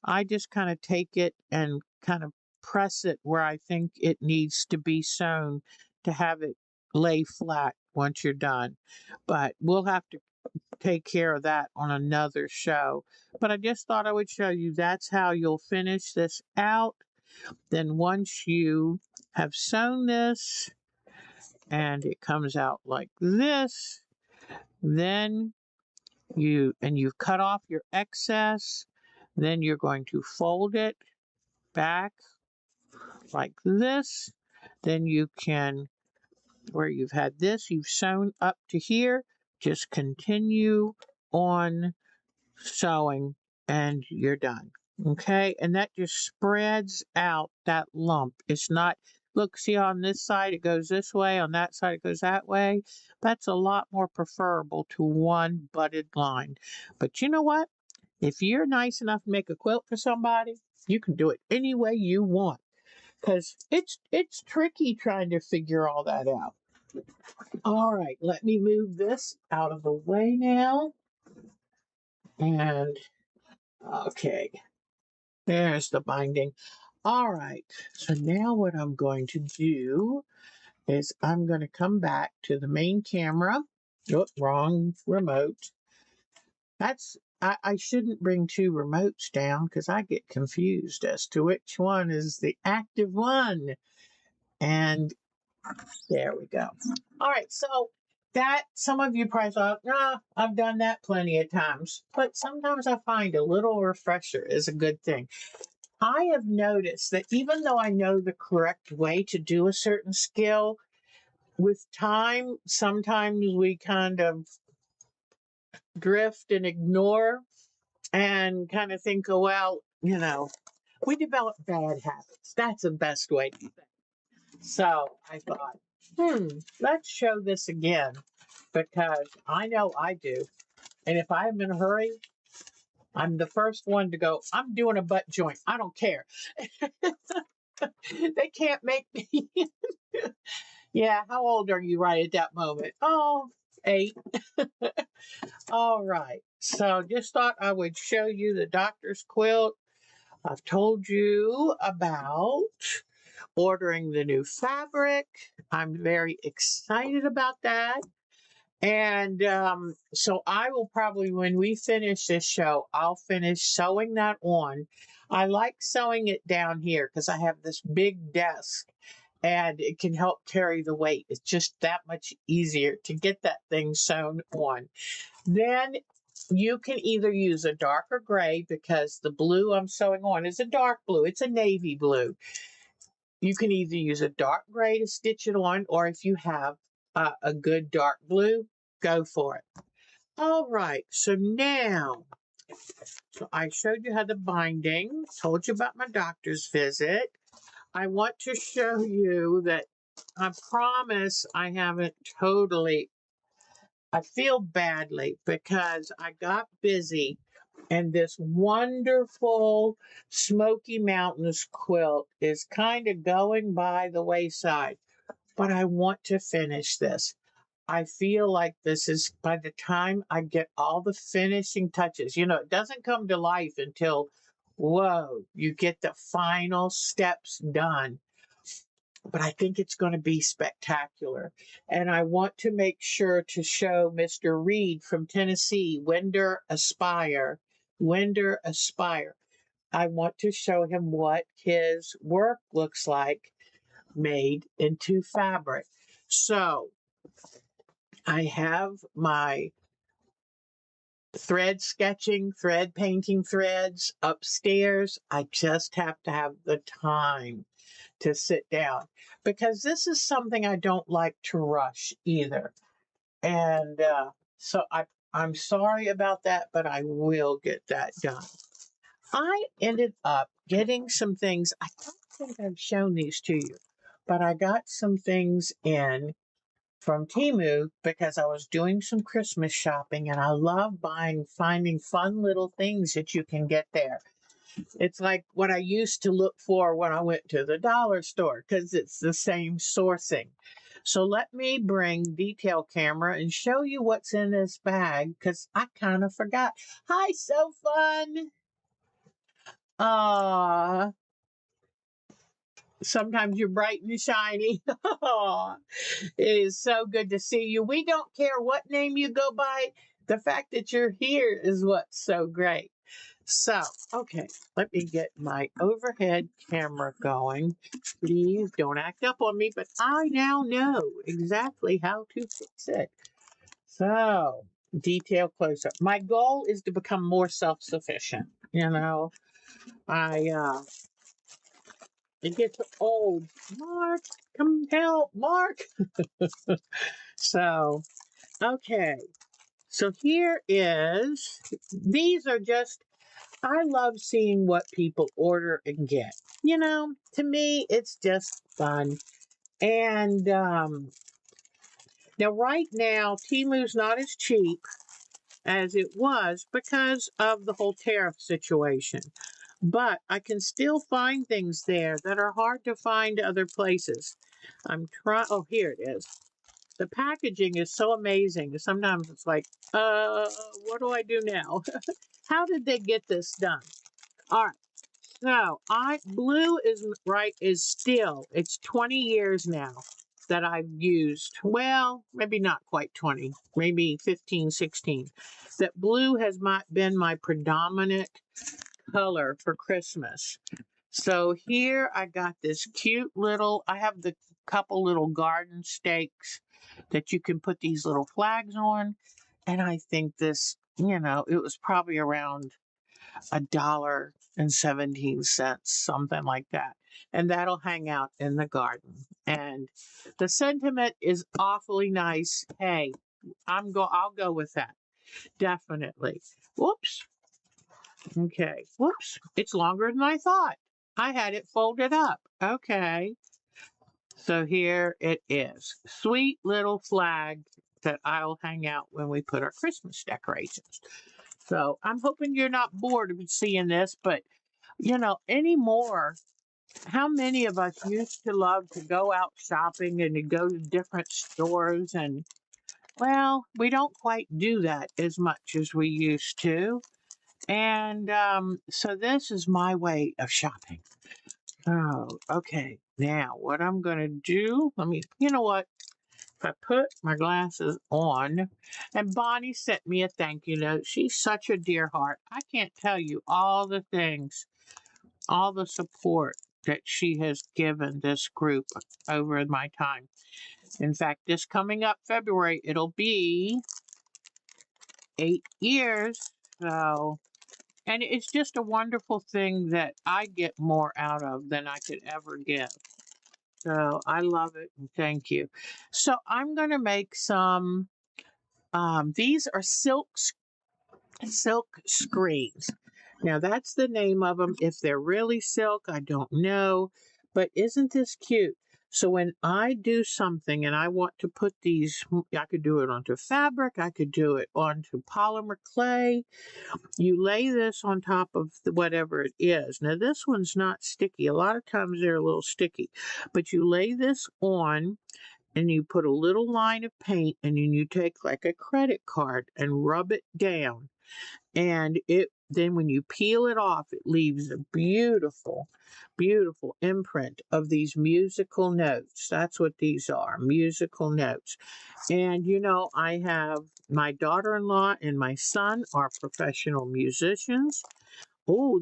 I just kind of take it and kind of press it where I think it needs to be sewn to have it lay flat once you're done. But we'll have to take care of that on another show. But I just thought I would show you that's how you'll finish this out. Then once you have sewn this and it comes out like this, then you've cut off your excess, then you're going to fold it back like this. Then you can, where you've had this, you've sewn up to here, just continue on sewing and you're done. Okay, and that just spreads out that lump. It's not, look, see on this side it goes this way, on that side it goes that way. That's a lot more preferable to one butted line. But you know what? If you're nice enough to make a quilt for somebody, you can do it any way you want, because it's tricky trying to figure all that out. All right, let me move this out of the way now. And okay, there's the binding. All right, so now what I'm going to do is I'm going to come back to the main camera. Oh, wrong remote. I shouldn't bring two remotes down because I get confused as to which one is the active one. And there we go. All right, so that, some of you probably thought, I've done that plenty of times. But sometimes I find a little refresher is a good thing. I have noticed that even though I know the correct way to do a certain skill, with time, sometimes we kind of drift and ignore and kind of think, oh, well, we develop bad habits. That's the best way to think. So I thought, let's show this again, because I know I do. And if I'm in a hurry, I'm the first one to go, I'm doing a butt joint. I don't care. They can't make me. Yeah, how old are you right at that moment? Oh, 8. All right. So just thought I would show you the doctor's quilt. I've told you about ordering the new fabric. I'm very excited about that. And so I will probably, when we finish this show, I'll finish sewing that on. I like sewing it down here because I have this big desk and it can help carry the weight. It's just that much easier to get that thing sewn on. Then you can either use a darker gray, because the blue I'm sewing on is a dark blue. It's a navy blue. You can either use a dark gray to stitch it on, or if you have a good dark blue, go for it. All right, so now, so I showed you how the binding, told you about my doctor's visit. I want to show you that I promise I haven't totally, I feel badly because I got busy and this wonderful Smoky Mountains quilt is kind of going by the wayside, but I want to finish this. I feel like this is, by the time I get all the finishing touches, it doesn't come to life until, whoa, you get the final steps done. but I think it's going to be spectacular. And I want to make sure to show Mr. Reed from Tennessee, Winder Aspire. Winder Aspire. I want to show him what his work looks like made into fabric. So I have my thread sketching, thread painting threads upstairs. I just have to have the time to sit down because this is something I don't like to rush either. And so I'm sorry about that, but I will get that done. I ended up getting some things. I don't think I've shown these to you, but I got some things in from Temu because I was doing some Christmas shopping and I love finding fun little things that you can get there. It's like what I used to look for when I went to the dollar store because it's the same sourcing. So let me bring detail camera and show you what's in this bag because I kind of forgot. Hi, so fun. Ah, sometimes you're bright and shiny. It is so good to see you. We don't care what name you go by. The fact that you're here is what's so great. So, okay, let me get my overhead camera going. Please don't act up on me, but I now know exactly how to fix it. So, detail close up. My goal is to become more self-sufficient. I it gets old. Mark, come help, Mark. So, okay. So here is, these are just, I love seeing what people order and get. To me, it's just fun. And now, right now, Temu's not as cheap as it was because of the whole tariff situation. But I can still find things there that are hard to find other places. I'm trying, oh, here it is. The packaging is so amazing. Sometimes it's like, what do I do now? How did they get this done? All right. So blue it's 20 years now that I've used. Well, maybe not quite 20, maybe 15, 16. That blue has been my predominant color for Christmas. So here I got this cute little, I have the couple little garden stakes that you can put these little flags on. And I think this, it was probably around $1.17, something like that. And that'll hang out in the garden. And the sentiment is awfully nice. Hey, I'll go with that. Definitely. Whoops. Okay. Whoops. It's longer than I thought. I had it folded up. Okay. So here it is. Sweet little flag that I'll hang out when we put our Christmas decorations. So I'm hoping you're not bored of seeing this, but anymore, how many of us used to love to go out shopping and to go to different stores? And, well, we don't quite do that as much as we used to. And so this is my way of shopping. Oh, okay. Now, what I'm going to do, you know what? If I put my glasses on, and Bonnie sent me a thank you note. She's such a dear heart. I can't tell you all the things, all the support that she has given this group over my time. In fact, this coming up February, it'll be 8 years. So, and it's just a wonderful thing that I get more out of than I could ever give. So I love it and thank you. So I'm going to make some, these are silk screens. Now that's the name of them. If they're really silk, I don't know. But isn't this cute? So when I do something and I want to put these, I could do it onto fabric. I could do it onto polymer clay. You lay this on top of whatever it is. Now this one's not sticky. A lot of times they're a little sticky. But you lay this on and you put a little line of paint and then you take like a credit card and rub it down. And then when you peel it off, it leaves a beautiful, beautiful imprint of these musical notes. That's what these are, musical notes. And you know, I have my daughter-in-law and my son are professional musicians. Oh,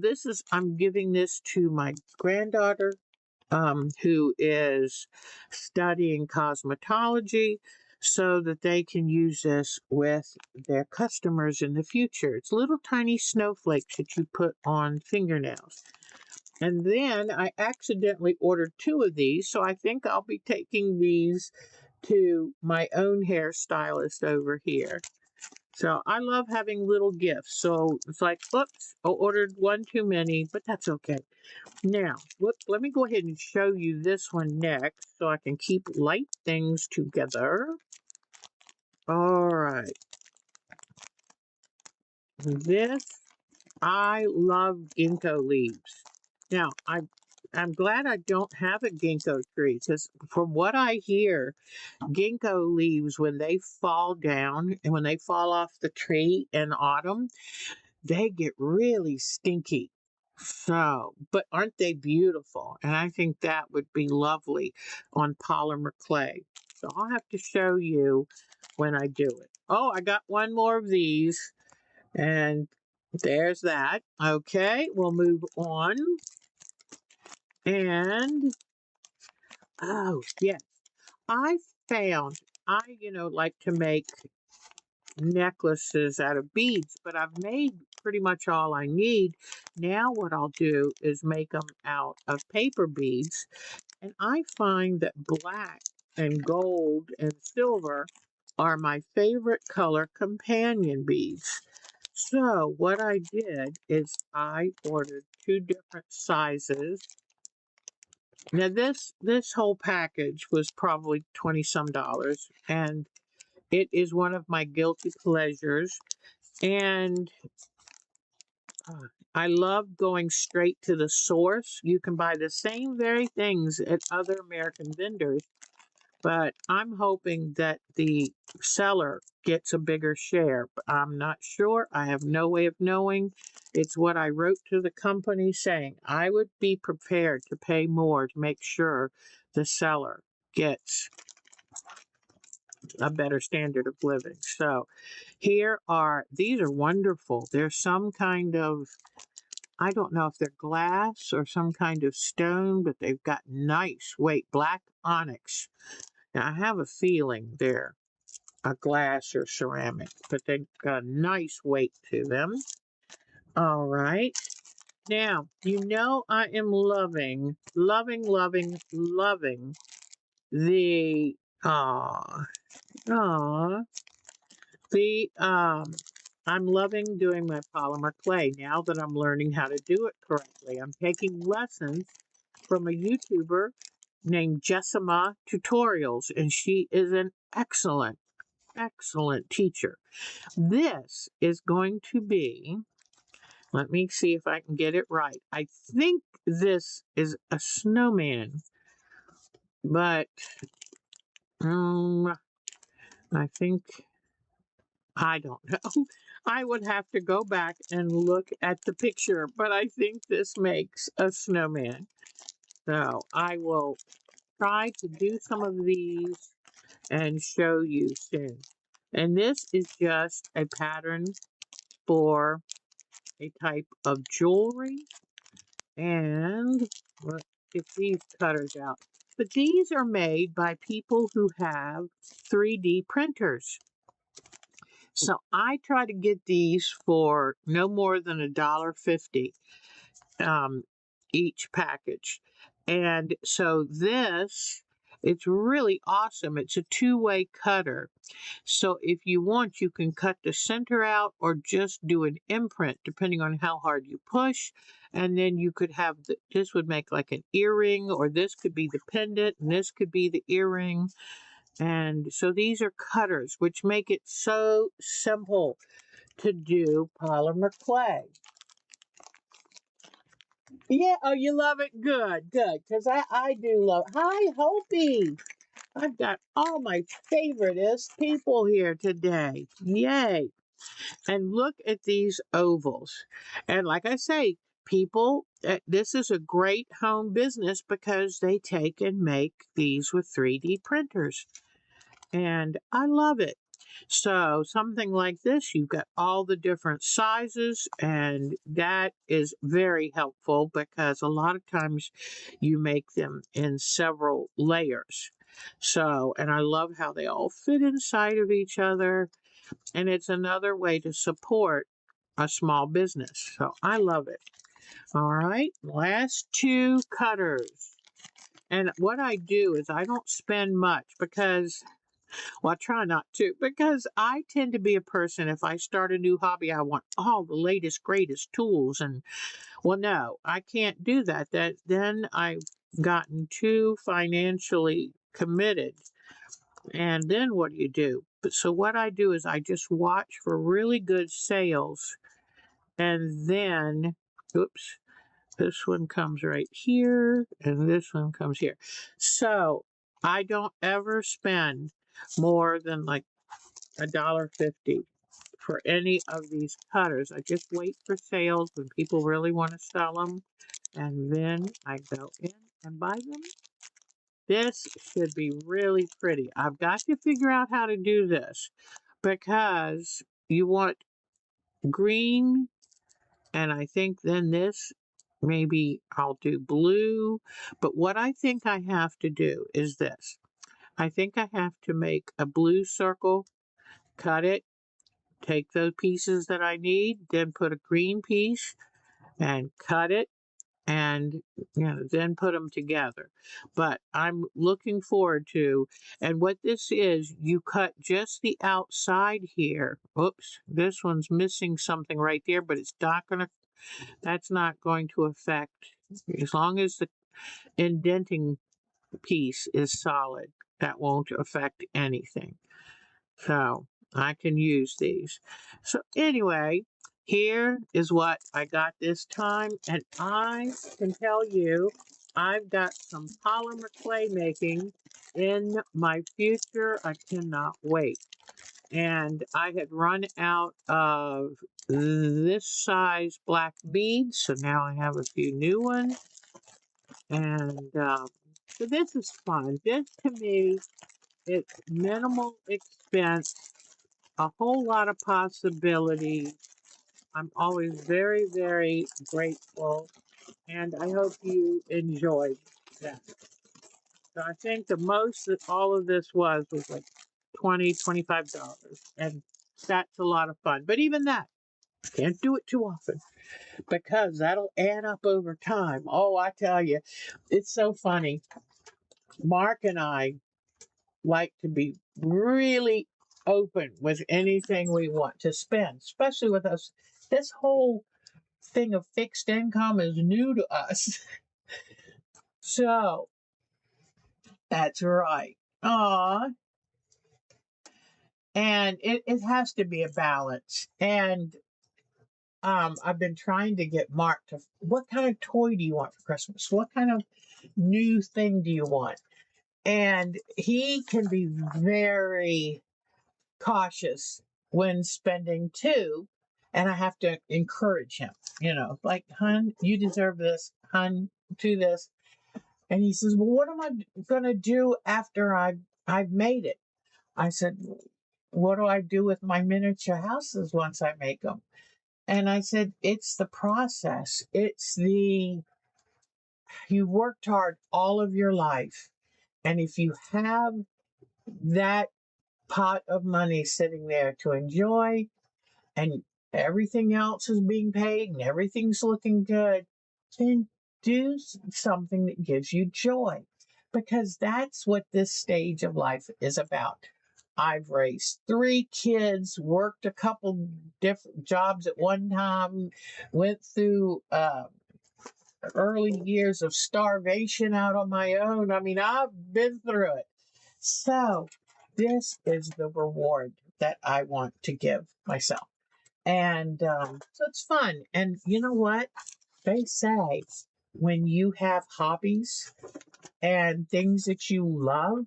I'm giving this to my granddaughter, who is studying cosmetology so that they can use this with their customers in the future. It's little tiny snowflakes that you put on fingernails. And then I accidentally ordered 2 of these, so I think I'll be taking these to my own hairstylist over here. So I love having little gifts. So it's like, oops, I ordered one too many, but that's okay. Now, let me go ahead and show you this one next so I can keep light things together. All right. This, I love ginkgo leaves. Now, I'm glad I don't have a ginkgo tree because from what I hear, ginkgo leaves, when they fall down and when they fall off the tree in autumn, they get really stinky. So, but aren't they beautiful? And I think that would be lovely on polymer clay. So I'll have to show you when I do it. Oh, I got one more of these, and there's that. Okay, we'll move on. And, oh, yes, I found, like to make necklaces out of beads, but I've made pretty much all I need. Now what I'll do is make them out of paper beads, and I find that black and gold and silver are my favorite color companion beads. So what I did is I ordered 2 different sizes. Now this whole package was probably 20 some dollars, and it is one of my guilty pleasures. And I love going straight to the source. You can buy the same very things at other American vendors, but I'm hoping that the seller gets a bigger share. But I'm not sure. I have no way of knowing. It's what I wrote to the company saying I would be prepared to pay more to make sure the seller gets a better standard of living. So these are wonderful. There's some kind of, I don't know if they're glass or some kind of stone, but they've got nice weight, black onyx. Now I have a feeling they're a glass or ceramic, but they've got a nice weight to them. All right. Now, I am loving, loving, loving, loving the, aw, aw, the, I'm loving doing my polymer clay now that I'm learning how to do it correctly. I'm taking lessons from a YouTuber named Jessima Tutorials, and she is an excellent, excellent teacher. This is going to be, let me see if I can get it right. I think this is a snowman, but I think, I don't know. I would have to go back and look at the picture, but I think this makes a snowman. So I will try to do some of these and show you soon. And this is just a pattern for a type of jewelry. And let's get these cutters out. But these are made by people who have 3D printers. So I try to get these for no more than $1.50 each package. And so it's really awesome. It's a 2-way cutter. So if you want, you can cut the center out or just do an imprint depending on how hard you push. And then you could have, this would make like an earring, or this could be the pendant and this could be the earring. And so these are cutters, which make it so simple to do polymer clay. Yeah, oh, you love it? Good, good, because I do love it. Hi, Hopi. I've got all my favoriteest people here today. Yay. And look at these ovals. And like I say, people, this is a great home business because they take and make these with 3D printers. And I love it. So something like this, you've got all the different sizes, and that is very helpful because a lot of times you make them in several layers. So, and I love how they all fit inside of each other, and it's another way to support a small business. So I love it. All right, last two cutters. And what I do is I don't spend much because, well, I try not to, because I tend to be a person, if I start a new hobby, I want all the latest, greatest tools. And, well, no, I can't do that. Then I've gotten too financially committed. And then what do you do? But so what I do is I just watch for really good sales. And then, oops, this one comes right here, and this one comes here. So I don't ever spend more than like $1.50 for any of these cutters. I just wait for sales when people really want to sell them, and then I go in and buy them. This should be really pretty. I've got to figure out how to do this because you want green, and I think then this, maybe I'll do blue. But what I think I have to do is this. I think I have to make a blue circle, cut it, take those pieces that I need, then put a green piece and cut it, and then put them together. But I'm looking forward to, and what this is, you cut just the outside here. Oops, this one's missing something right there, but it's not going to, that's not going to affect, as long as the indenting piece is solid, that won't affect anything. So I can use these. So anyway, here is what I got this time. And I can tell you, I've got some polymer clay making in my future. I cannot wait. And I had run out of this size black beads. So now I have a few new ones. And so this is fun. This to me, it's minimal expense, a whole lot of possibility. I'm always very, very grateful, and I hope you enjoyed that. So I think the most that all of this was like $25, and that's a lot of fun. But even that, can't do it too often because that'll add up over time. Oh, I tell you, it's so funny. Mark and I like to be really open with anything we want to spend, especially with us. This whole thing of fixed income is new to us. So that's right. Aw. And it has to be a balance. And I've been trying to get Mark to, what kind of toy do you want for Christmas? What kind of new thing do you want? And he can be very cautious when spending too, and I have to encourage him, like, hun, you deserve this, hun, do this. And he says, well, what am I gonna do after I've made it? I said, what do I do with my miniature houses once I make them? And I said, it's the process. You worked hard all of your life, and if you have that pot of money sitting there to enjoy, and everything else is being paid and everything's looking good, then do something that gives you joy, because that's what this stage of life is about. I've raised 3 kids, worked a couple different jobs at one time, went through early years of starvation out on my own. I mean, I've been through it. So this is the reward that I want to give myself. And so it's fun. And you know what? They say when you have hobbies and things that you love,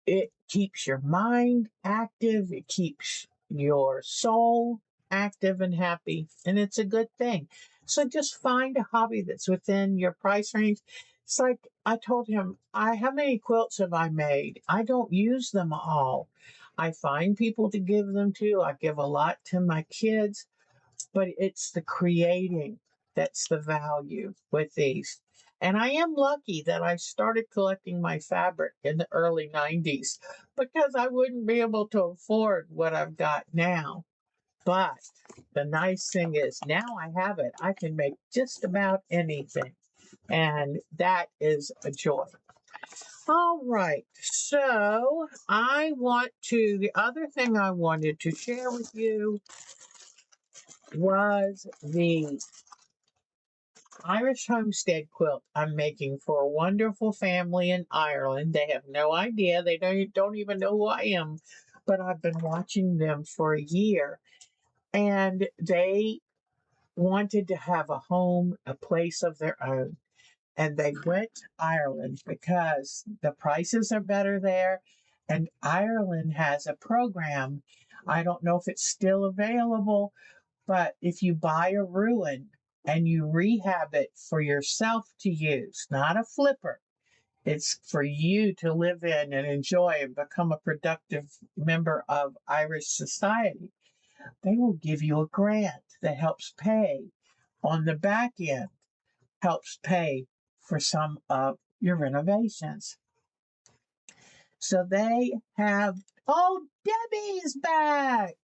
it keeps your mind active. It keeps your soul active and happy, and it's a good thing. So just find a hobby that's within your price range. It's like I told him, how many quilts have I made? I don't use them all. I find people to give them to. I give a lot to my kids, but it's the creating that's the value with these. And I am lucky that I started collecting my fabric in the early 90s because I wouldn't be able to afford what I've got now. But the nice thing is now I have it. I can make just about anything. And that is a joy. All right. So the other thing I wanted to share with you was the Irish homestead quilt I'm making for a wonderful family in Ireland. They have no idea. They don't even know who I am, but I've been watching them for a year. And they wanted to have a home, a place of their own. And they went to Ireland because the prices are better there. And Ireland has a program. I don't know if it's still available, but if you buy a ruin and you rehab it for yourself to use, not a flipper, it's for you to live in and enjoy and become a productive member of Irish society, they will give you a grant that helps pay on the back end, helps pay for some of your renovations. So they have, oh, Debbie's back.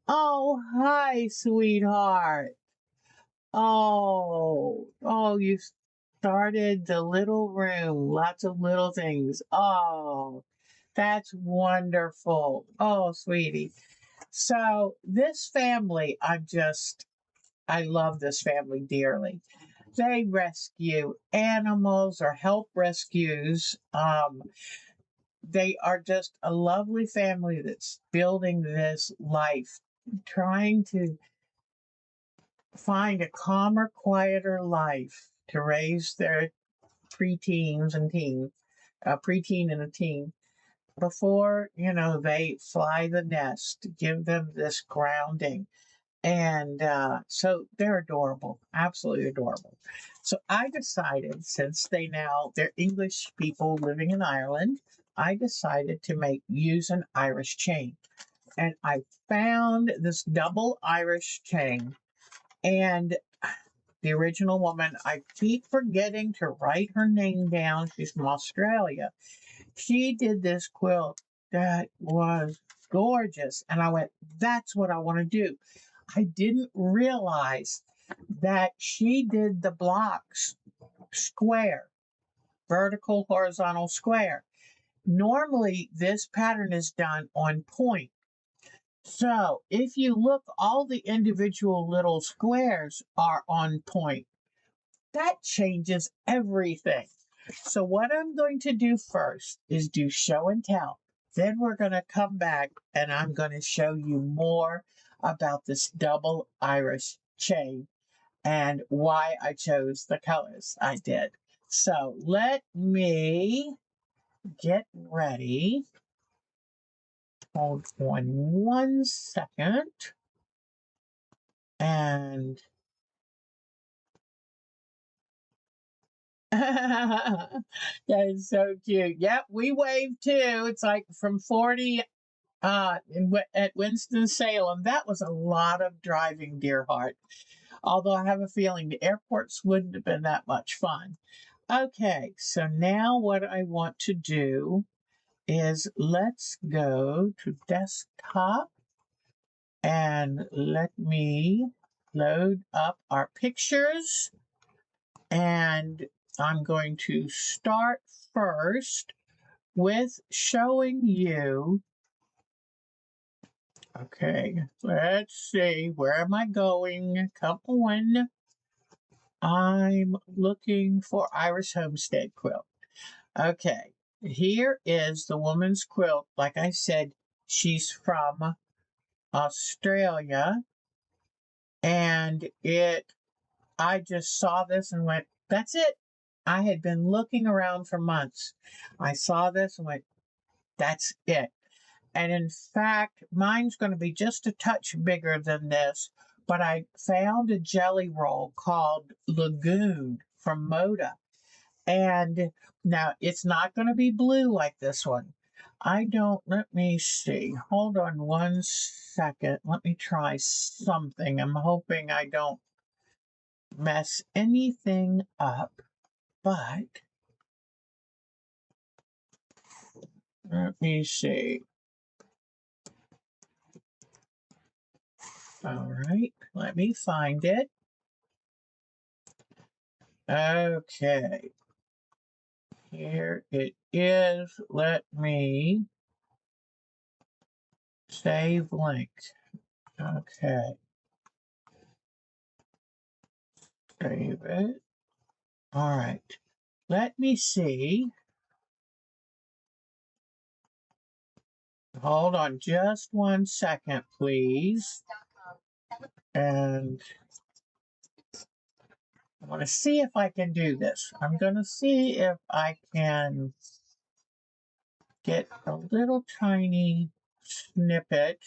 Oh, hi, sweetheart. Oh, you started the little room, lots of little things. Oh, that's wonderful. Oh, sweetie. So this family, I love this family dearly. They rescue animals or help rescues. They are just a lovely family that's building this life, trying to find a calmer, quieter life to raise their preteens and teens, a preteen and a teen, before, they fly the nest, give them this grounding. And so they're adorable, absolutely adorable. So I decided, since they're English people living in Ireland, I decided to use an Irish chain. And I found this double Irish chain. And the original woman, I keep forgetting to write her name down. She's from Australia. She did this quilt that was gorgeous. And I went, that's what I want to do. I didn't realize that she did the blocks square, vertical, horizontal, square. Normally, this pattern is done on point. So if you look, all the individual little squares are on point. That changes everything. So what I'm going to do first is do show and tell. Then we're going to come back and I'm going to show you more about this double Irish chain and why I chose the colors I did. So let me get ready. Hold on 1 second. And that is so cute. Yep, we wave too. It's like from 40 at Winston-Salem. That was a lot of driving, dear heart. Although I have a feeling the airports wouldn't have been that much fun. Okay, so now what I want to do is let's go to desktop and let me load up our pictures. And I'm going to start first with showing you. Okay, let's see. Where am I going? Come on. I'm looking for Irish Homestead Quilt. Okay, here is the woman's quilt. Like I said, she's from Australia. And I just saw this and went, that's it. I had been looking around for months. I saw this and went, that's it. And in fact, mine's going to be just a touch bigger than this, but I found a jelly roll called Lagoon from Moda. And now it's not going to be blue like this one. Let me see. Hold on one second. Let me try something. I'm hoping I don't mess anything up, but let me see. All right, let me find it. Okay, here it is. Let me save link. Okay, save it. All right, let me see. Hold on just one second, please. And I want to see if I can do this. I'm going to see if I can get a little tiny snippet.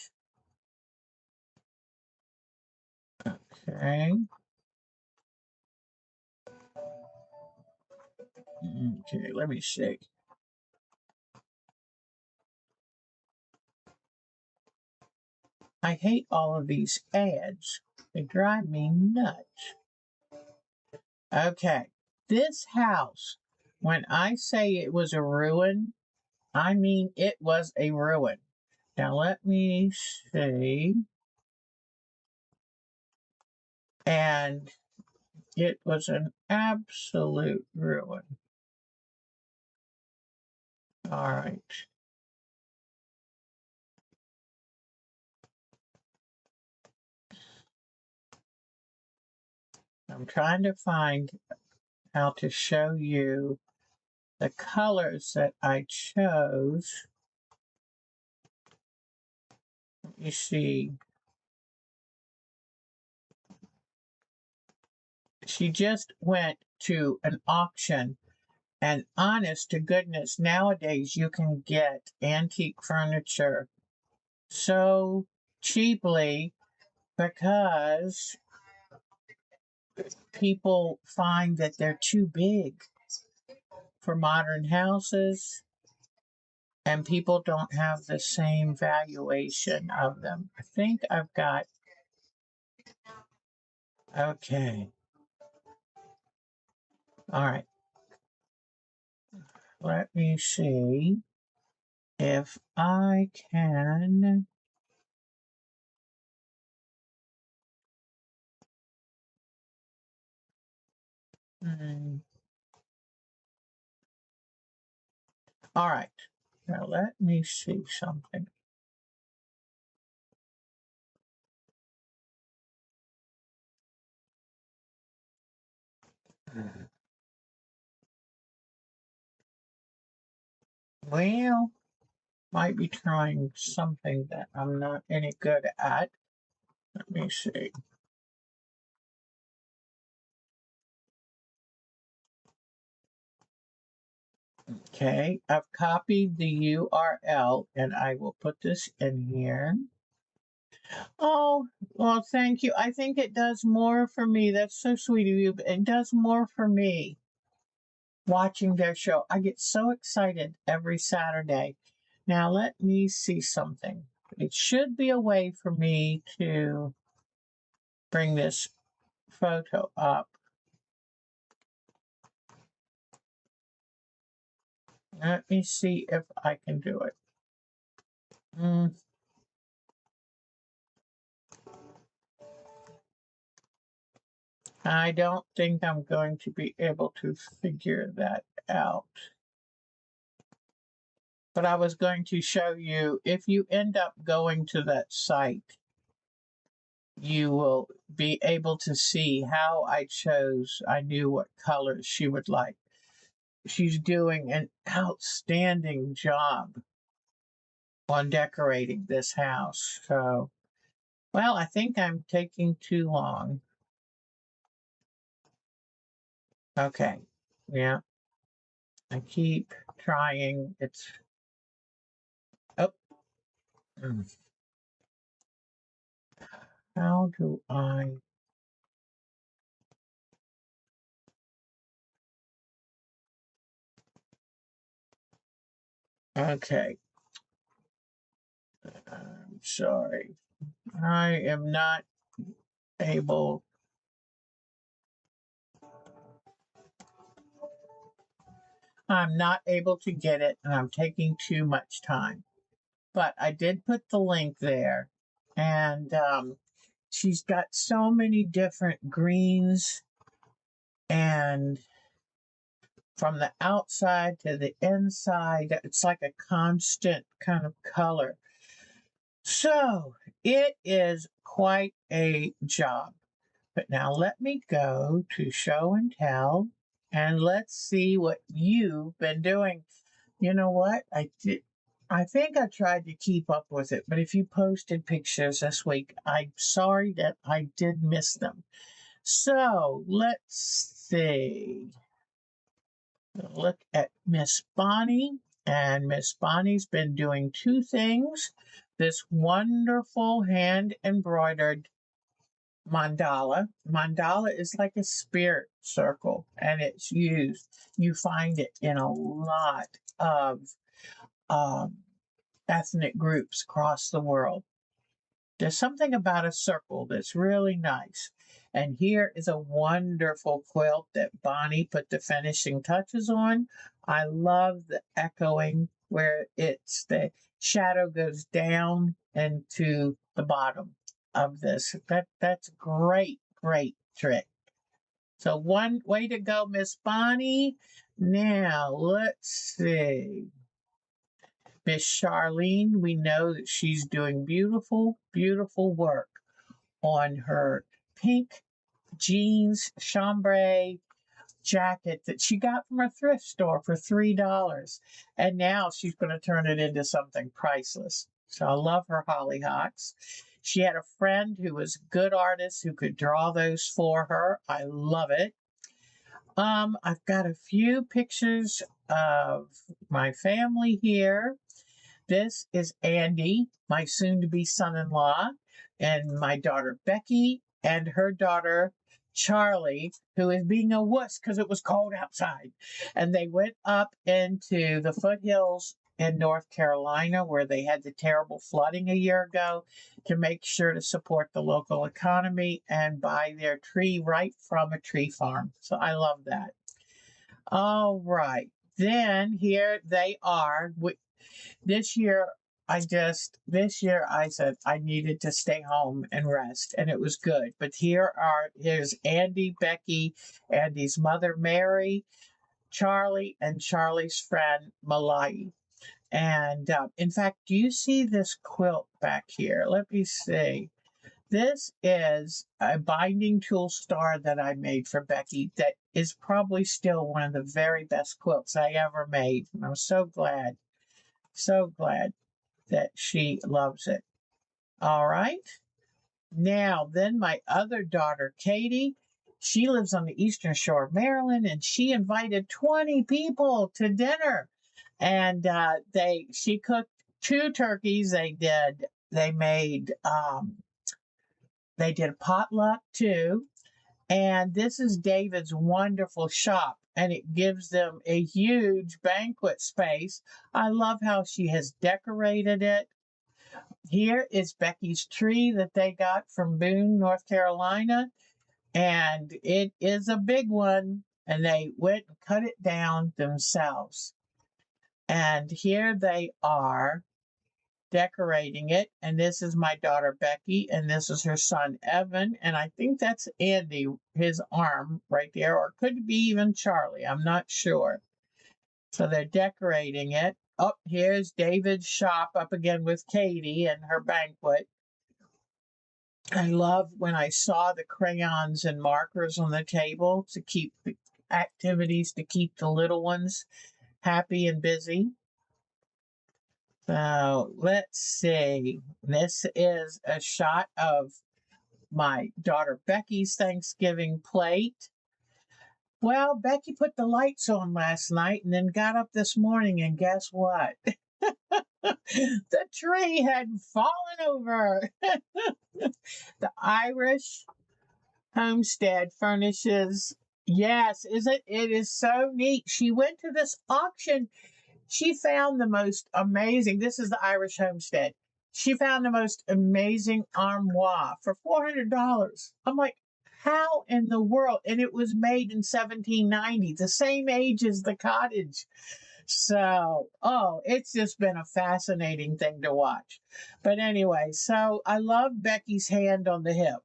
Okay. Okay, let me see. I hate all of these ads. They drive me nuts. Okay, this house, when I say it was a ruin, I mean it was a ruin. Now let me see. And it was an absolute ruin. All right. I'm trying to find how to show you the colors that I chose. You see, she just went to an auction, and honest to goodness, nowadays you can get antique furniture so cheaply because people find that they're too big for modern houses, and people don't have the same valuation of them. I think I've got, okay. All right. Let me see if I can. All right. Now let me see something. Well, might be trying something that I'm not any good at. Let me see. Okay, I've copied the URL and I will put this in here. Oh, well, thank you. I think it does more for me. That's so sweet of you. It does more for me watching their show. I get so excited every Saturday. Now, let me see something. It should be a way for me to bring this photo up. Let me see if I can do it. I don't think I'm going to be able to figure that out. But I was going to show you, if you end up going to that site, you will be able to see how I knew what colors she would like. She's doing an outstanding job on decorating this house. So, well, I think I'm taking too long. Okay. Yeah. I keep trying. Oh, Hmm. How do I? Okay. I'm sorry. I am not able. I'm not able to get it, and I'm taking too much time. But I did put the link there, and she's got so many different greens, and from the outside to the inside, it's like a constant kind of color. So it is quite a job. But now let me go to show and tell, and let's see what you've been doing. You know what? I think I tried to keep up with it, but if you posted pictures this week, I'm sorry that I did miss them. So let's see. Look at Miss Bonnie, and Miss Bonnie's been doing two things. This wonderful hand embroidered mandala. Mandala is like a spirit circle, and it's used. You find it in a lot of um, ethnic groups across the world. There's something about a circle that's really nice. And here is a wonderful quilt that Bonnie put the finishing touches on. I love the echoing where it's the shadow goes down into the bottom of this. That's great, great trick. So one way to go, Miss Bonnie. Now let's see. Miss Charlene, we know that she's doing beautiful, beautiful work on her pink jeans chambray jacket that she got from a thrift store for $3. And now she's going to turn it into something priceless. So I love her hollyhocks. She had a friend who was a good artist who could draw those for her. I love it. I've got a few pictures of my family here. This is Andy, my soon to be son in law, and my daughter Becky, and her daughter Charlie, who is being a wuss because it was cold outside. And they went up into the foothills in North Carolina where they had the terrible flooding a year ago to make sure to support the local economy and buy their tree right from a tree farm. So I love that. All right. Then here they are. This year, this year I said I needed to stay home and rest, and it was good. But here's Andy, Becky, Andy's mother, Mary, Charlie, and Charlie's friend, Malai. And in fact, do you see this quilt back here? Let me see. This is a binding tool star that I made for Becky that is probably still one of the very best quilts I ever made. And I'm so glad that she loves it. All right. Now, then my other daughter, Katie, she lives on the eastern shore of Maryland, and she invited 20 people to dinner. And she cooked two turkeys. They made they did potluck too. And this is David's wonderful shop, and it gives them a huge banquet space. I love how she has decorated it. Here is Becky's tree that they got from Boone, North Carolina, and it is a big one, and they went and cut it down themselves. And here they are decorating it, and this is my daughter Becky, and this is her son Evan, and I think that's Andy, his arm right there, or could it be even Charlie, I'm not sure. So they're decorating it. Oh, here's David's shop up again with Katie and her banquet. I love when I saw the crayons and markers on the table to keep the activities to keep the little ones happy and busy. So let's see. This is a shot of my daughter Becky's Thanksgiving plate. Well, Becky put the lights on last night and then got up this morning, and guess what? The tree had fallen over. The Irish homestead furnishes. Yes, is it? It is so neat. She went to this auction. She found the most amazing. This is the Irish homestead. She found the most amazing armoire for $400. I'm like, how in the world? And it was made in 1790, the same age as the cottage. So, oh, it's just been a fascinating thing to watch. But anyway, so I love Becky's hand on the hip.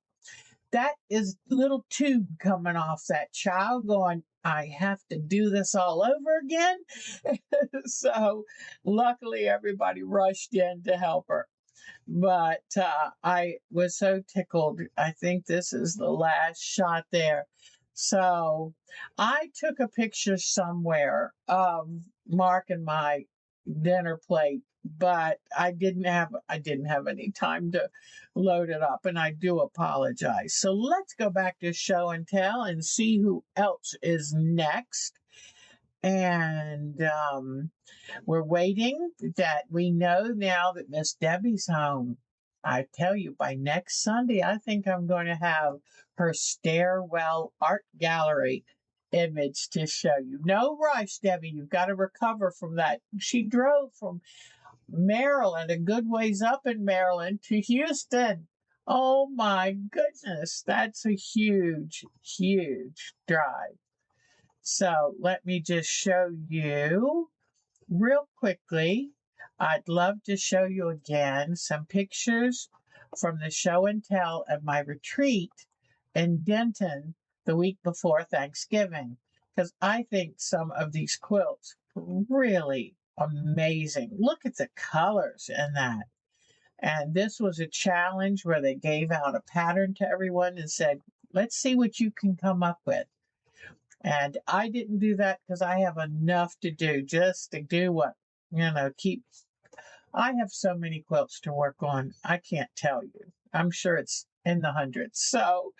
That is little tube coming off that child going, I have to do this all over again. So luckily everybody rushed in to help her. But I was so tickled. I think this is the last shot there. So I took a picture somewhere of Mark and my dinner plate, but I didn't have any time to load it up, and I do apologize. So let's go back to show and tell and see who else is next. And we're waiting that we know now that Miss Debbie's home. I tell you, by next Sunday, I think I'm going to have her stairwell art gallery image to show you. No rush, Debbie. You've got to recover from that. She drove from Maryland, a good ways up in Maryland, to Houston. Oh my goodness. That's a huge, huge drive. So let me just show you real quickly. I'd love to show you again some pictures from the show and tell of my retreat in Denton the week before Thanksgiving, because I think some of these quilts are really amazing. Look at the colors in that. And this was a challenge where they gave out a pattern to everyone and said, let's see what you can come up with. And I didn't do that because I have enough to do just to do what, I have so many quilts to work on. I can't tell you. I'm sure it's in the hundreds. So,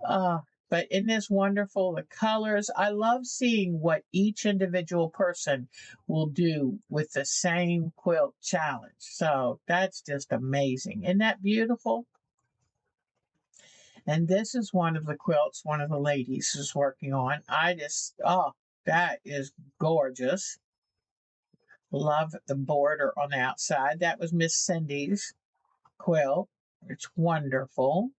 but isn't this wonderful? The colors. I love seeing what each individual person will do with the same quilt challenge. So that's just amazing. Isn't that beautiful? And this is one of the quilts one of the ladies is working on. That is gorgeous. Love the border on the outside. That was Miss Cindy's quilt. It's wonderful.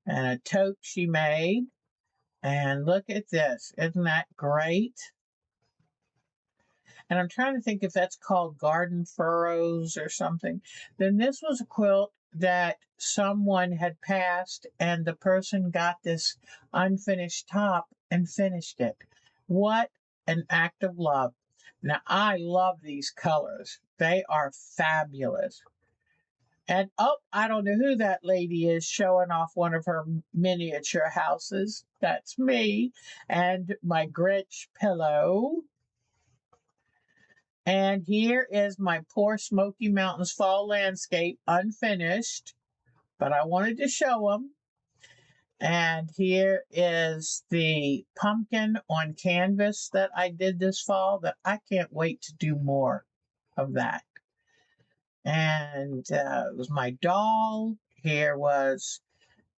And a tote she made. And look at this. Isn't that great? And I'm trying to think if that's called garden furrows or something. Then this was a quilt that someone had passed, and the person got this unfinished top and finished it. What an act of love. Now, I love these colors. They are fabulous. And I don't know who that lady is showing off one of her miniature houses. That's me and my Grinch pillow. And here is my poor Smoky Mountains fall landscape unfinished, but I wanted to show them. And here is the pumpkin on canvas that I did this fall that I can't wait to do more of that. And it was my doll. Here was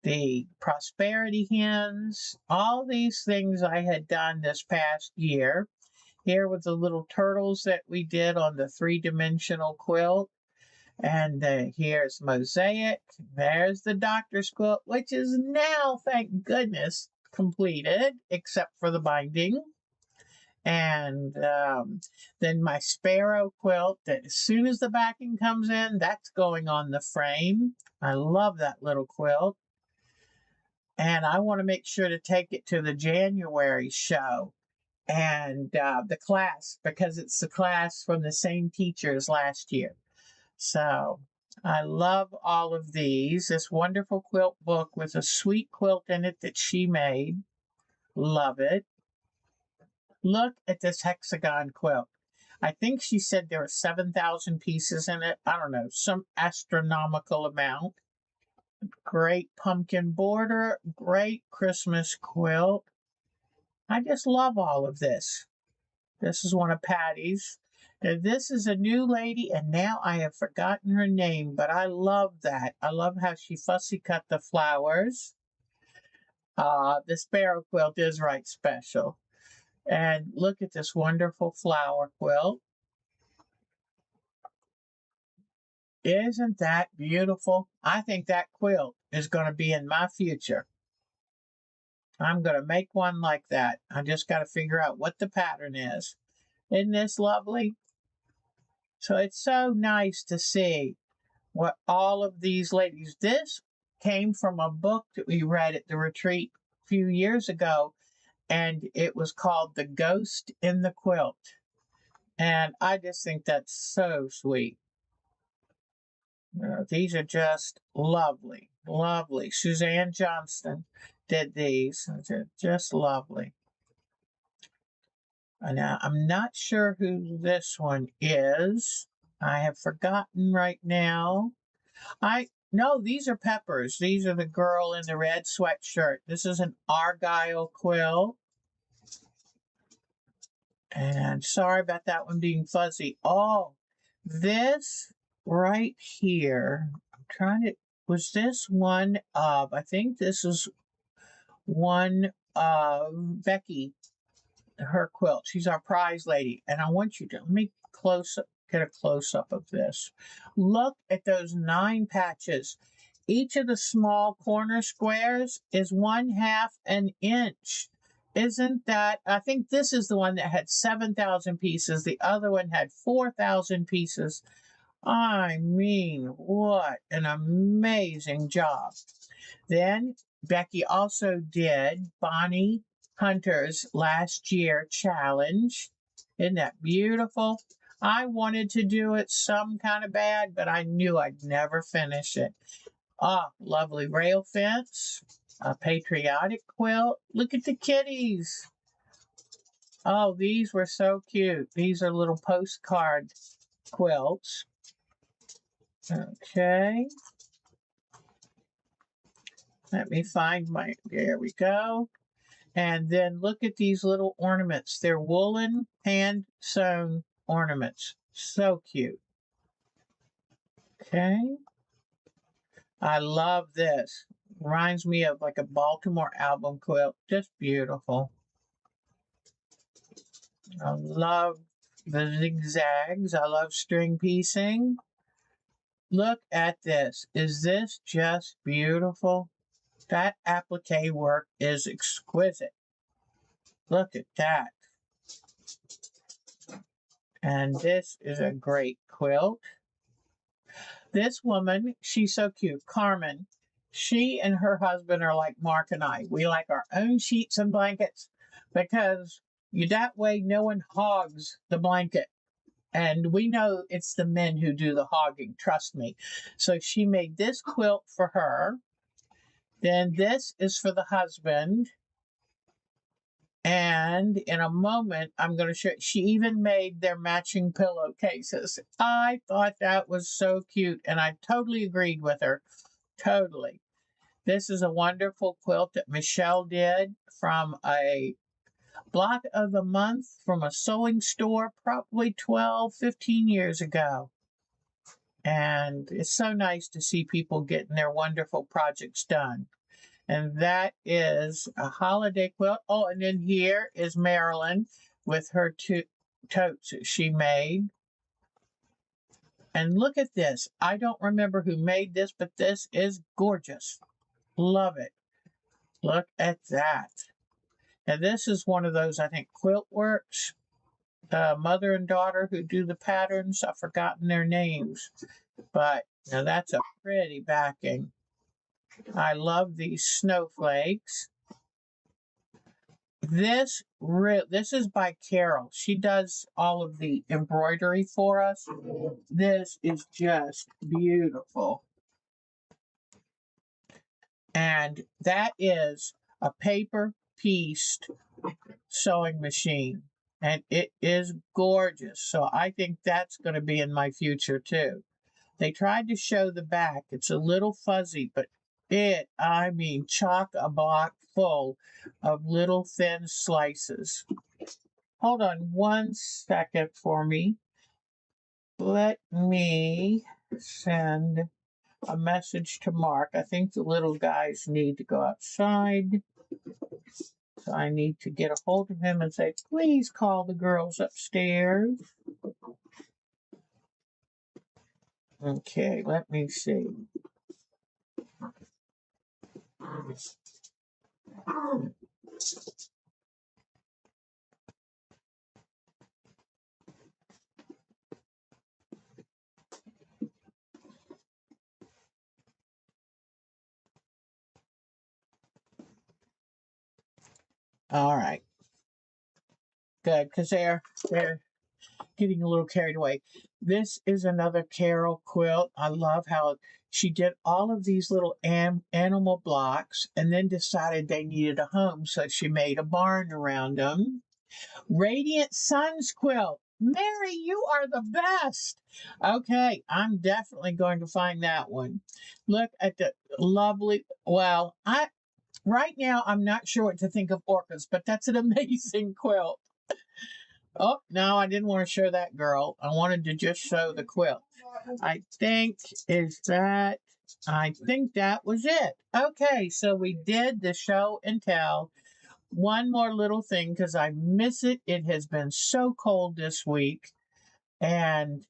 the prosperity hens. All these things I had done this past year. Here with the little turtles that we did on the 3-dimensional quilt. And here's mosaic. There's the doctor's quilt, which is now, thank goodness, completed, except for the binding. And then my sparrow quilt, that as soon as the backing comes in, that's going on the frame. I love that little quilt. And I want to make sure to take it to the January show. And the class, because it's the class from the same teacher as last year. So I love all of these. This wonderful quilt book with a sweet quilt in it that she made. Love it. Look at this hexagon quilt. I think she said there were 7,000 pieces in it. I don't know, some astronomical amount. Great pumpkin border, great Christmas quilt. I just love all of this. This is one of Patty's. Now, this is a new lady, and now I have forgotten her name, but I love that. I love how she fussy cut the flowers. The sparrow quilt is right special. And look at this wonderful flower quilt. Isn't that beautiful? I think that quilt is going to be in my future. I'm going to make one like that. I just got to figure out what the pattern is. Isn't this lovely? So it's so nice to see what all of these ladies. This came from a book that we read at the retreat a few years ago, and it was called The Ghost in the Quilt. And I just think that's so sweet. These are just lovely, lovely. Suzanne Johnston did these. They're just lovely. Now, I'm not sure who this one is. I have forgotten right now. No, these are Peppers. These are the girl in the red sweatshirt. This is an Argyle quilt. And sorry about that one being fuzzy. Oh, this right here. I'm trying to, was this one of, I think this is one of Becky, her quilt. She's our prize lady. And I want you to, let me get a close up of this. Look at those 9 patches. Each of the small corner squares is 1/2 an inch. Isn't that, I think this is the one that had 7,000 pieces. The other one had 4,000 pieces. I mean, what an amazing job. Then Becky also did Bonnie Hunter's last year challenge. Isn't that beautiful? I wanted to do it some kind of bad, but I knew I'd never finish it. Ah, lovely rail fence, a patriotic quilt. Look at the kitties. Oh, these were so cute. These are little postcard quilts. Okay. Let me find there we go. And then look at these little ornaments. They're woolen hand sewn ornaments. So cute. Okay. I love this. Reminds me of like a Baltimore album quilt. Just beautiful. I love the zigzags. I love string piecing. Look at this. Is this just beautiful? That applique work is exquisite. Look at that. And this is a great quilt. This woman, she's so cute. Carmen, she and her husband are like Mark and I. We like our own sheets and blankets because that way no one hogs the blanket. And we know it's the men who do the hogging, trust me. So she made this quilt for her. Then this is for the husband. And in a moment, I'm going to show, she even made their matching pillowcases. I thought that was so cute, and I totally agreed with her. Totally. This is a wonderful quilt that Michelle did from a block of the month from a sewing store probably 12, 15 years ago. And it's so nice to see people getting their wonderful projects done. And that is a holiday quilt. Oh, and then here is Marilyn with her 2 totes that she made. And look at this. I don't remember who made this, but this is gorgeous. Love it. Look at that. And this is one of those, I think, Quilt Works, mother and daughter who do the patterns. I've forgotten their names. But now that's a pretty backing. I love these snowflakes. This is by Carol. She does all of the embroidery for us. This is just beautiful. And that is a paper-pieced sewing machine. And it is gorgeous. So I think that's going to be in my future too. They tried to show the back. It's a little fuzzy, but chock-a-block full of little thin slices. Hold on 1 second for me. Let me send a message to Mark. I think the little guys need to go outside. So I need to get a hold of him and say, please call the girls upstairs. Okay, let me see. All right, good, because they're getting a little carried away. This is another Carol quilt. I love how she did all of these little animal blocks and then decided they needed a home, so she made a barn around them. Radiant Suns quilt. Mary, you are the best. Okay, I'm definitely going to find that one. Look at the lovely, well, I right now I'm not sure what to think of orcas, but that's an amazing quilt. Oh, no, I didn't want to show that girl. I wanted to just show the quilt. I think I think that was it. Okay, so we did the show and tell. One more little thing because I miss it. It has been so cold this week. And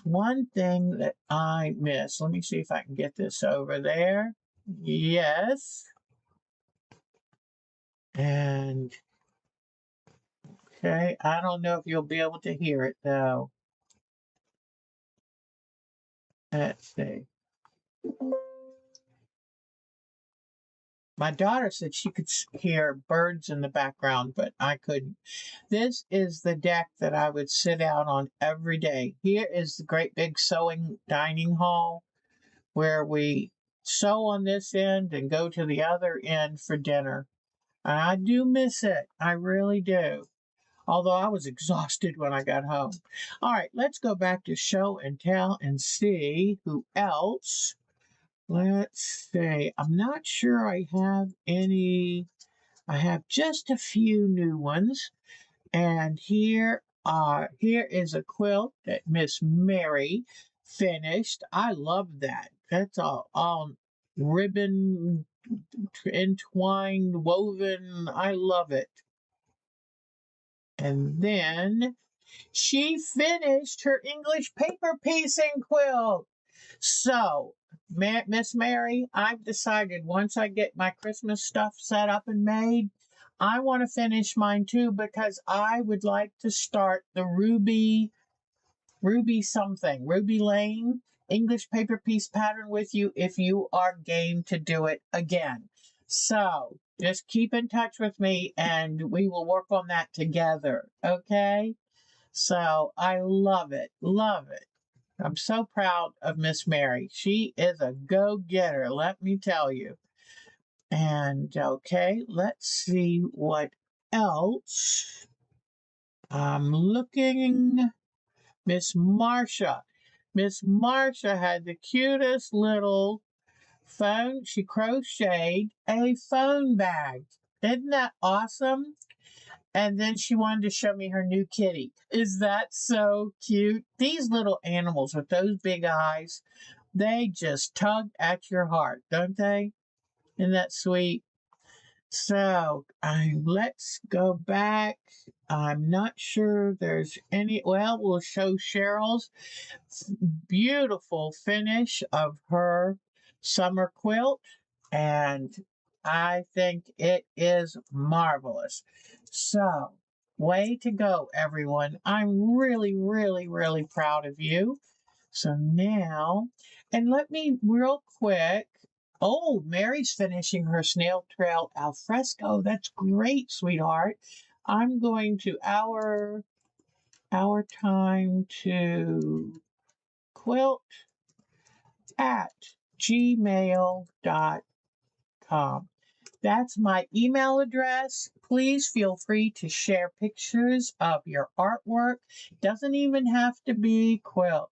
one thing that I miss. Let me see if I can get this over there. Yes. And okay, I don't know if you'll be able to hear it though. Let's see. My daughter said she could hear birds in the background, but I couldn't. This is the deck that I would sit out on every day. Here is the great big sewing dining hall where we sew on this end and go to the other end for dinner. And I do miss it. I really do. Although I was exhausted when I got home. All right, let's go back to show and tell and see who else. Let's see. I'm not sure I have any. I have just a few new ones. And here is a quilt that Miss Mary finished. I love that. That's all ribbon entwined, woven. I love it. And then she finished her English paper piecing quilt. So, Miss Mary, I've decided once I get my Christmas stuff set up and made, I want to finish mine too because I would like to start the Ruby Lane English paper piece pattern with you if you are game to do it again. So, just keep in touch with me and we will work on that together, okay? So, I love it, love it. I'm so proud of Miss Mary. She is a go-getter, let me tell you. And okay, let's see what else. I'm looking. Miss Marcia. Miss Marcia had the cutest little phone. She crocheted a phone bag. Isn't that awesome? And then she wanted to show me her new kitty. Is that so cute? These little animals with those big eyes, they just tug at your heart, don't they? Isn't that sweet? So let's go back. I'm not sure there's any. Well, we'll show Cheryl's beautiful finish of her summer quilt, and I think it is marvelous. So, way to go, everyone. I'm really, really, really proud of you. So now, and let me real quick. Oh, Mary's finishing her snail trail alfresco. That's great, sweetheart. I'm going to our time to quilt at gmail.com. That's my email address. Please feel free to share pictures of your artwork. Doesn't even have to be quilt.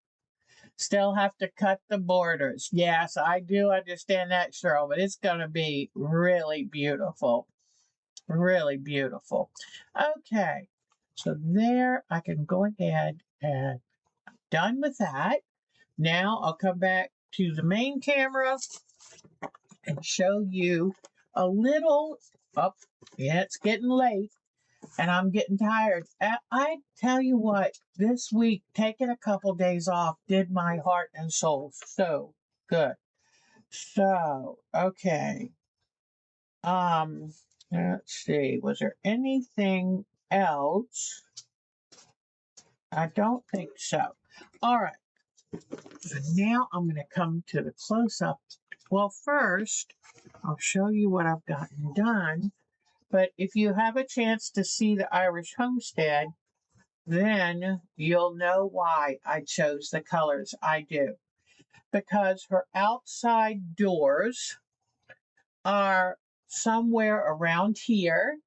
Still have to cut the borders. Yes, I do understand that, Cheryl, but it's going to be really beautiful. Really beautiful. Okay. So there, I can go ahead and done with that. Now I'll come back to the main camera and show you a little, oh, yeah, it's getting late and I'm getting tired. I tell you what, this week, taking a couple days off did my heart and soul so good. So, okay. Let's see, was there anything else? I don't think so. All right. So now I'm going to come to the close-up. Well, first, I'll show you what I've gotten done. But if you have a chance to see the Irish homestead, then you'll know why I chose the colors I do. Because her outside doors are somewhere around here.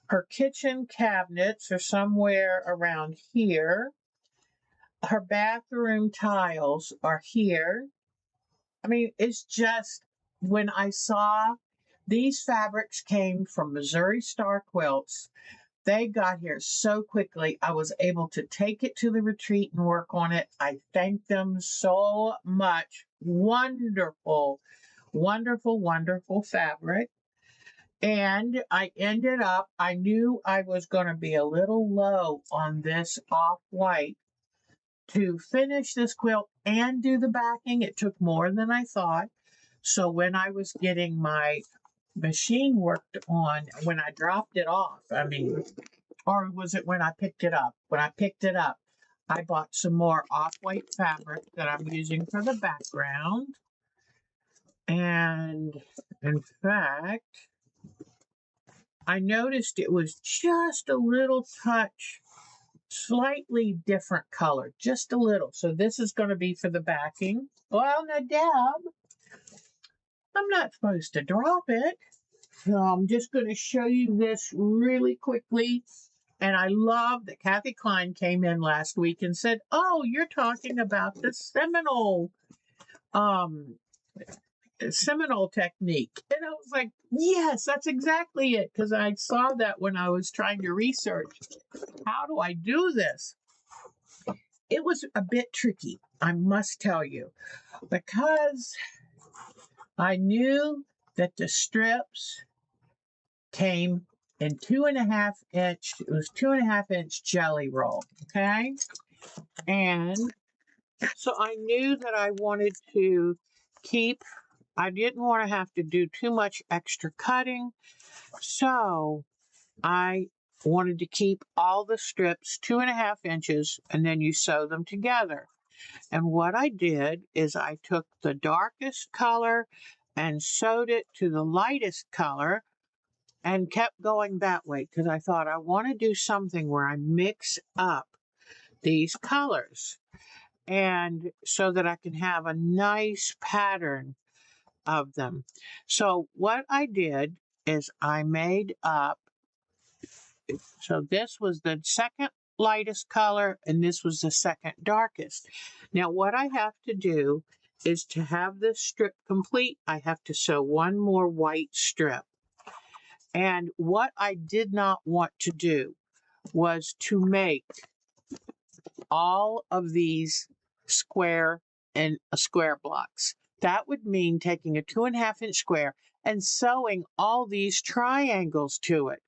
Her kitchen cabinets are somewhere around here. Her bathroom tiles are here. I mean, it's just, when I saw these fabrics came from Missouri Star Quilts, they got here so quickly. I was able to take it to the retreat and work on it. I thank them so much. Wonderful, wonderful, wonderful fabric. And I ended up, I knew I was going to be a little low on this off-white to finish this quilt and do the backing. It took more than I thought. So when I was getting my machine worked on, when I dropped it off, I mean, or was it when I picked it up? When I picked it up, I bought some more off-white fabric that I'm using for the background. And in fact, I noticed it was just a little touch, slightly different color, just a little. So this is going to be for the backing. Well, now, Deb, I'm not supposed to drop it. So I'm just going to show you this really quickly. And I love that Kathy Klein came in last week and said, oh, you're talking about the Seminole technique. And I was like, yes, that's exactly it. Because I saw that when I was trying to research, how do I do this? It was a bit tricky, I must tell you, because I knew that the strips came in 2.5 inch, it was 2.5 inch jelly roll, okay? And so I knew that I wanted to keep, I didn't want to have to do too much extra cutting. So I wanted to keep all the strips 2.5 inches and then you sew them together. And what I did is I took the darkest color and sewed it to the lightest color and kept going that way because I thought I want to do something where I mix up these colors and so that I can have a nice pattern of them. So what I did is I made up, so this was the second lightest color and this was the second darkest. Now what I have to do is to have this strip complete, I have to sew one more white strip. And what I did not want to do was to make all of these square blocks. That would mean taking a 2.5 inch square and sewing all these triangles to it.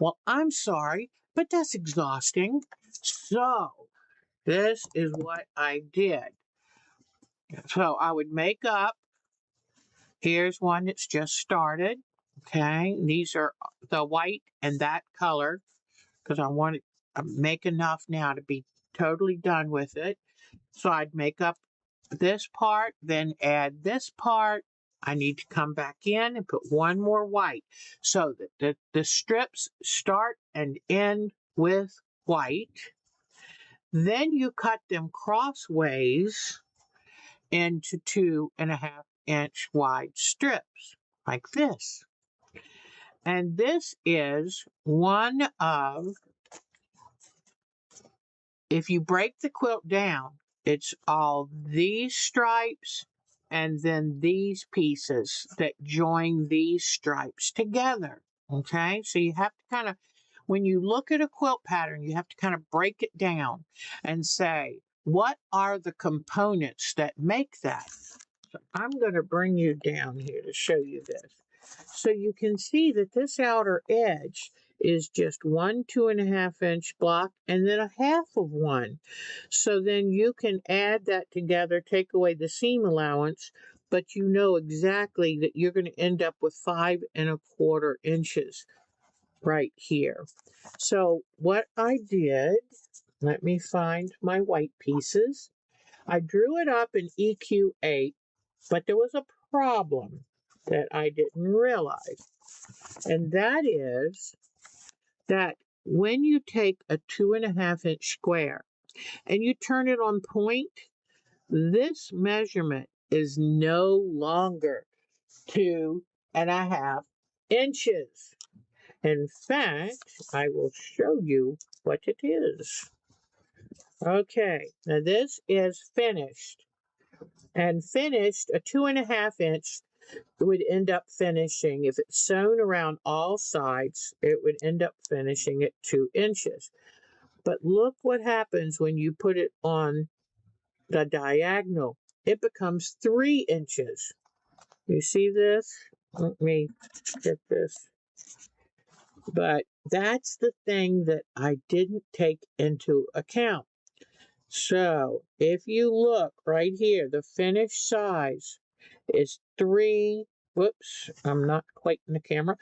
Well, I'm sorry, but that's exhausting. So this is what I did. So I would make up, here's one that's just started. Okay, these are the white and that color because I want to make enough now to be totally done with it. So I'd make up this part, then add this part. I need to come back in and put one more white so that the strips start and end with white. Then you cut them crossways into 2.5 inch wide strips like this. And this is one of, if you break the quilt down, it's all these stripes and then these pieces that join these stripes together. Okay, so you have to kind of, when you look at a quilt pattern, you have to kind of break it down and say, what are the components that make that? So I'm going to bring you down here to show you this. So you can see that this outer edge is just 1 2.5-inch block and then a half of one. So then you can add that together, take away the seam allowance, but you know exactly that you're going to end up with 5.25 inches right here. So what I did, let me find my white pieces. I drew it up in EQ8, but there was a problem that I didn't realize. And that is that when you take a 2.5-inch square and you turn it on point, this measurement is no longer 2.5 inches. In fact, I will show you what it is. Okay, now this is finished. And finished, a 2.5-inch would end up finishing, if it's sewn around all sides, it would end up finishing at 2 inches. But look what happens when you put it on the diagonal. It becomes 3 inches. You see this? Let me get this. But that's the thing that I didn't take into account. So if you look right here, the finished size is 3. Whoops, I'm not quite in the camera.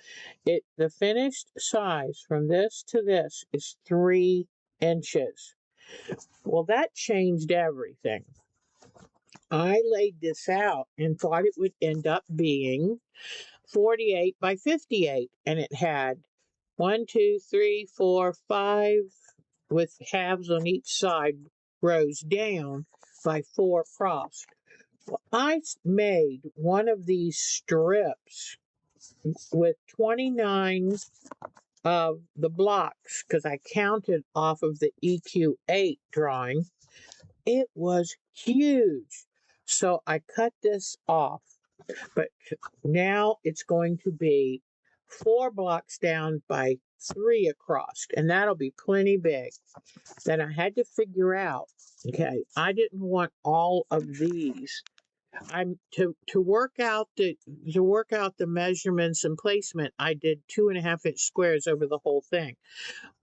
The finished size from this to this is 3 inches. Well, that changed everything. I laid this out and thought it would end up being 48 by 58, and it had 1, 2, 3, 4, 5 with halves on each side, rows down by 4 across. Well, I made one of these strips with 29 of the blocks because I counted off of the EQ8 drawing. It was huge. So I cut this off, but now it's going to be 4 blocks down by 3 across, and that'll be plenty big. Then I had to figure out, okay, I didn't want all of these. I'm to work out the measurements and placement. I did 2.5-inch squares over the whole thing,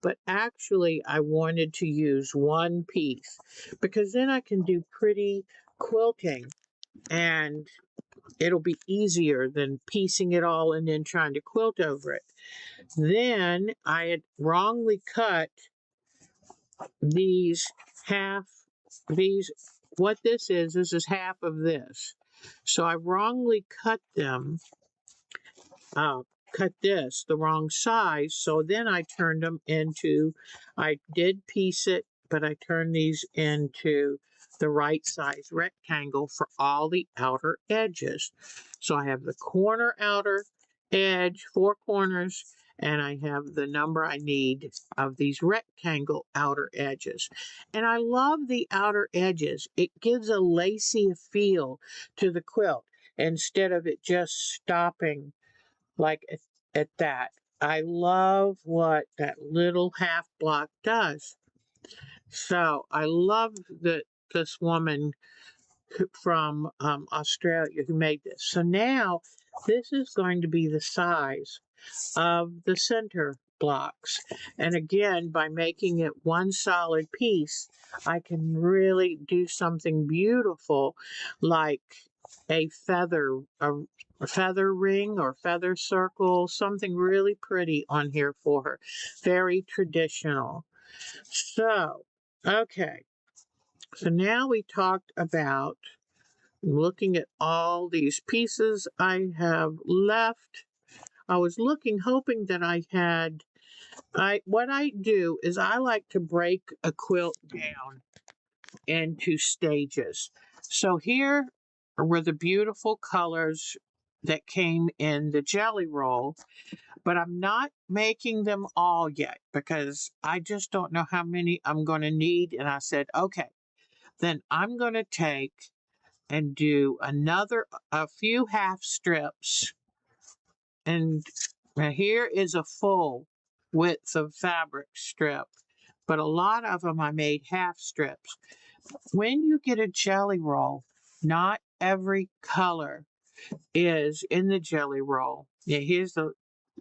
but actually I wanted to use one piece because then I can do pretty quilting and it'll be easier than piecing it all and then trying to quilt over it. Then I had wrongly cut these what this is half of this. So I wrongly cut them, cut this the wrong size. So then I turned them into, I did piece it, but I turned these into the right size rectangle for all the outer edges. So I have the corner outer edge, 4 corners, and I have the number I need of these rectangle outer edges. And I love the outer edges. It gives a lacy feel to the quilt instead of it just stopping like at that. I love what that little half block does. So I love that this woman from Australia who made this. So now this is going to be the size of the center blocks. And again, by making it one solid piece, I can really do something beautiful like a feather ring or feather circle, something really pretty on here for her. Very traditional. So, okay. So now we talked about looking at all these pieces I have left. I was looking, hoping that I had, what I do is I like to break a quilt down into stages. So here were the beautiful colors that came in the jelly roll, but I'm not making them all yet because I just don't know how many I'm going to need. And I said, okay, then I'm going to take and do a few half strips. And here is a full width of fabric strip, but a lot of them I made half strips. When you get a jelly roll, not every color is in the jelly roll. Yeah, here's the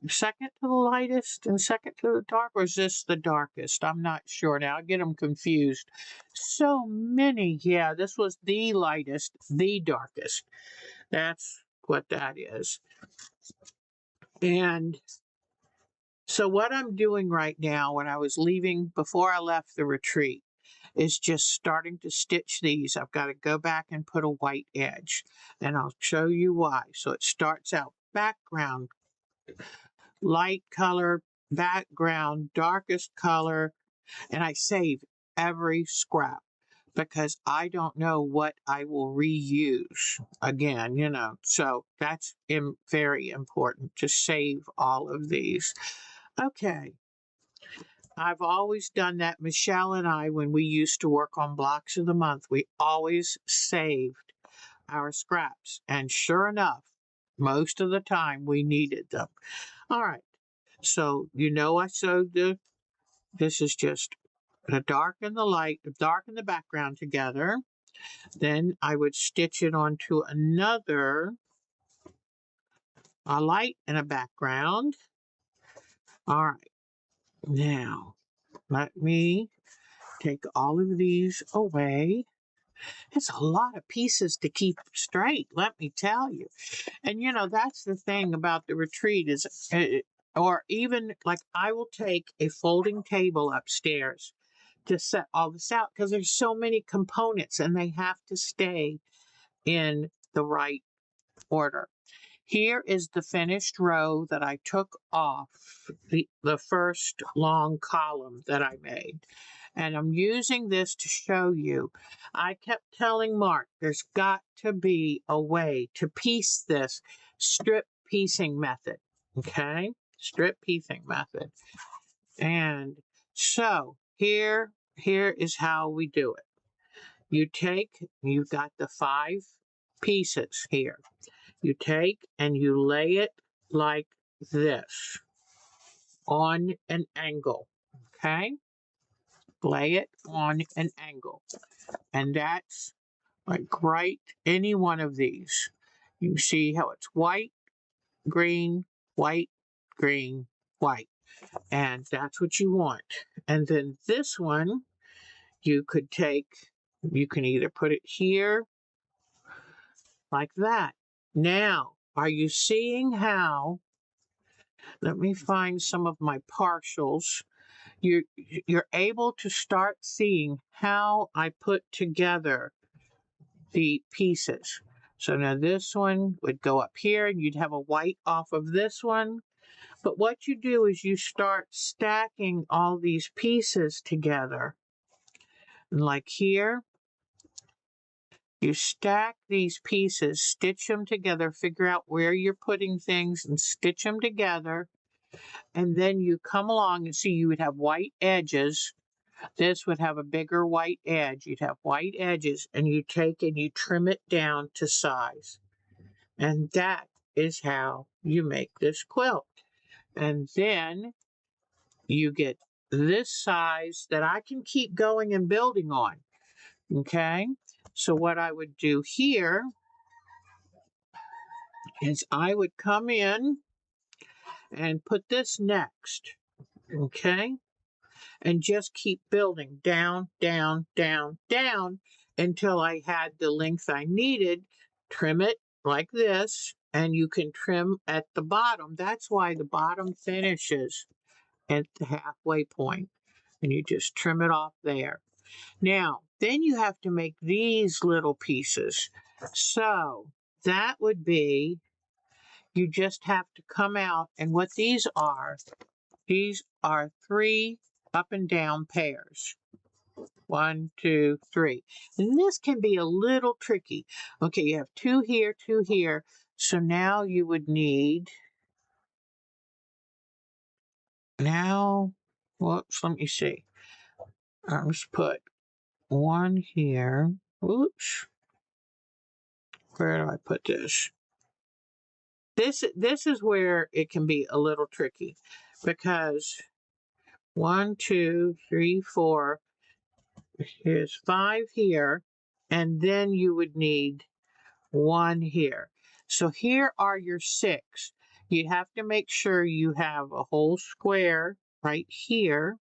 second to the lightest and second to the dark, or is this the darkest? I'm not sure now. I get them confused. So many. Yeah, this was the lightest, the darkest. That's what that is. And so what I'm doing right now when I was leaving, before I left the retreat, is just starting to stitch these. I've got to go back and put a white edge, and I'll show you why. So it starts out background, light color, background, darkest color, and I save every scrap because I don't know what I will reuse again, you know. So that's very important to save all of these. Okay. I've always done that. Michelle and I, when we used to work on blocks of the month, we always saved our scraps. And sure enough, most of the time we needed them. All right. So, you know, I sewed this is just the dark and the light, the dark and the background together. Then I would stitch it onto another, a light and a background. All right. Now, let me take all of these away. It's a lot of pieces to keep straight, let me tell you. And you know, that's the thing about the retreat is, or even like I will take a folding table upstairs to set all this out because there's so many components and they have to stay in the right order. Here is the finished row that I took off the first long column that I made. And I'm using this to show you. I kept telling Mark, there's got to be a way to piece this strip piecing method. Okay? Strip piecing method. And so here is how we do it. You've got the 5 pieces here. You take and you lay it like this on an angle, okay? Lay it on an angle. And that's like right any one of these. You see how it's white, green, white, green, white. And that's what you want. And then this one, you can either put it here like that. Now, are you seeing how, let me find some of my partials. You're able to start seeing how I put together the pieces. So now this one would go up here and you'd have a white off of this one. But what you do is you start stacking all these pieces together. And like here, you stack these pieces, stitch them together, figure out where you're putting things and stitch them together. And then you come along and see you would have white edges. This would have a bigger white edge. You'd have white edges and you take and you trim it down to size. And that is how you make this quilt. And then you get this size that I can keep going and building on. Okay? So what I would do here is I would come in and put this next. Okay? And just keep building down, down, down, down until I had the length I needed. Trim it like this, and you can trim at the bottom. That's why the bottom finishes at the halfway point, and you just trim it off there. Now, then you have to make these little pieces. So that would be, you just have to come out, and what these are 3 up and down pairs. 1, 2, 3. And this can be a little tricky. Okay, you have 2 here, 2 here. So now you would need, whoops, let me see. Let's put 1 here. Oops. Where do I put this? This is where it can be a little tricky because 1, 2, 3, 4. Here's 5 here. And then you would need 1 here. So here are your 6. You have to make sure you have a whole square right here.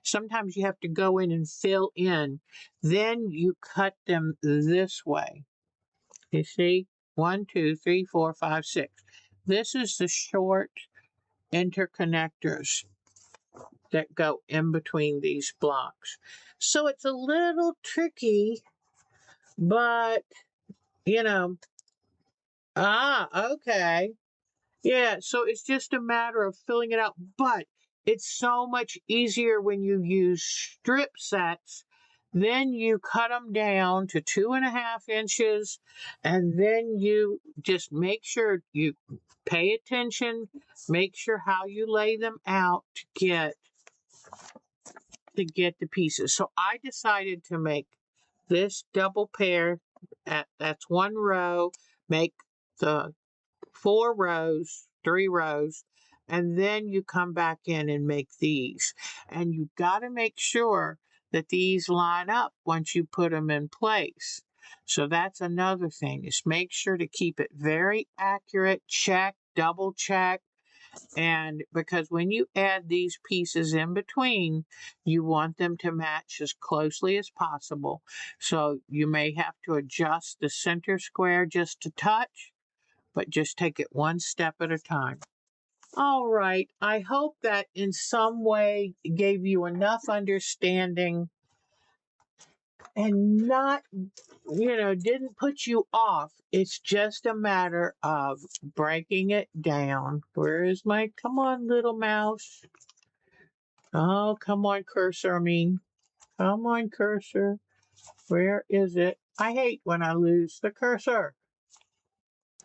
Sometimes you have to go in and fill in. Then you cut them this way. You see? 1, 2, 3, 4, 5, 6. This is the short interconnectors that go in between these blocks. So it's a little tricky, but you know, okay. Yeah, so it's just a matter of filling it out, but it's so much easier when you use strip sets. Then you cut them down to 2.5 inches, and then you just make sure you pay attention, make sure how you lay them out to get the pieces. So I decided to make this double pair. That's 1 row, make the 4 rows, 3 rows, and then you come back in and make these. And you got to make sure that these line up once you put them in place. So that's another thing, is make sure to keep it very accurate, check, double check. And because when you add these pieces in between, you want them to match as closely as possible. So you may have to adjust the center square just a touch, but just take it one step at a time. All right, I hope that in some way gave you enough understanding and not, didn't put you off. It's just a matter of breaking it down. Where is my, come on, little mouse. Oh, come on, cursor, come on, cursor. Where is it? I hate when I lose the cursor.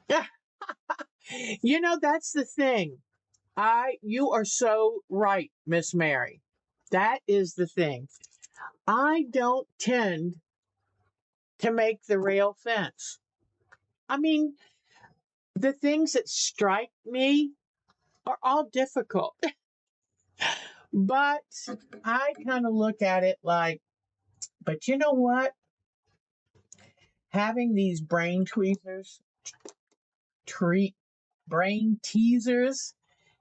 That's the thing. You are so right, Miss Mary. That is the thing. I don't tend to make the rail fence. I mean, the things that strike me are all difficult. But I kind of look at it like, but you know what? Having these brain teasers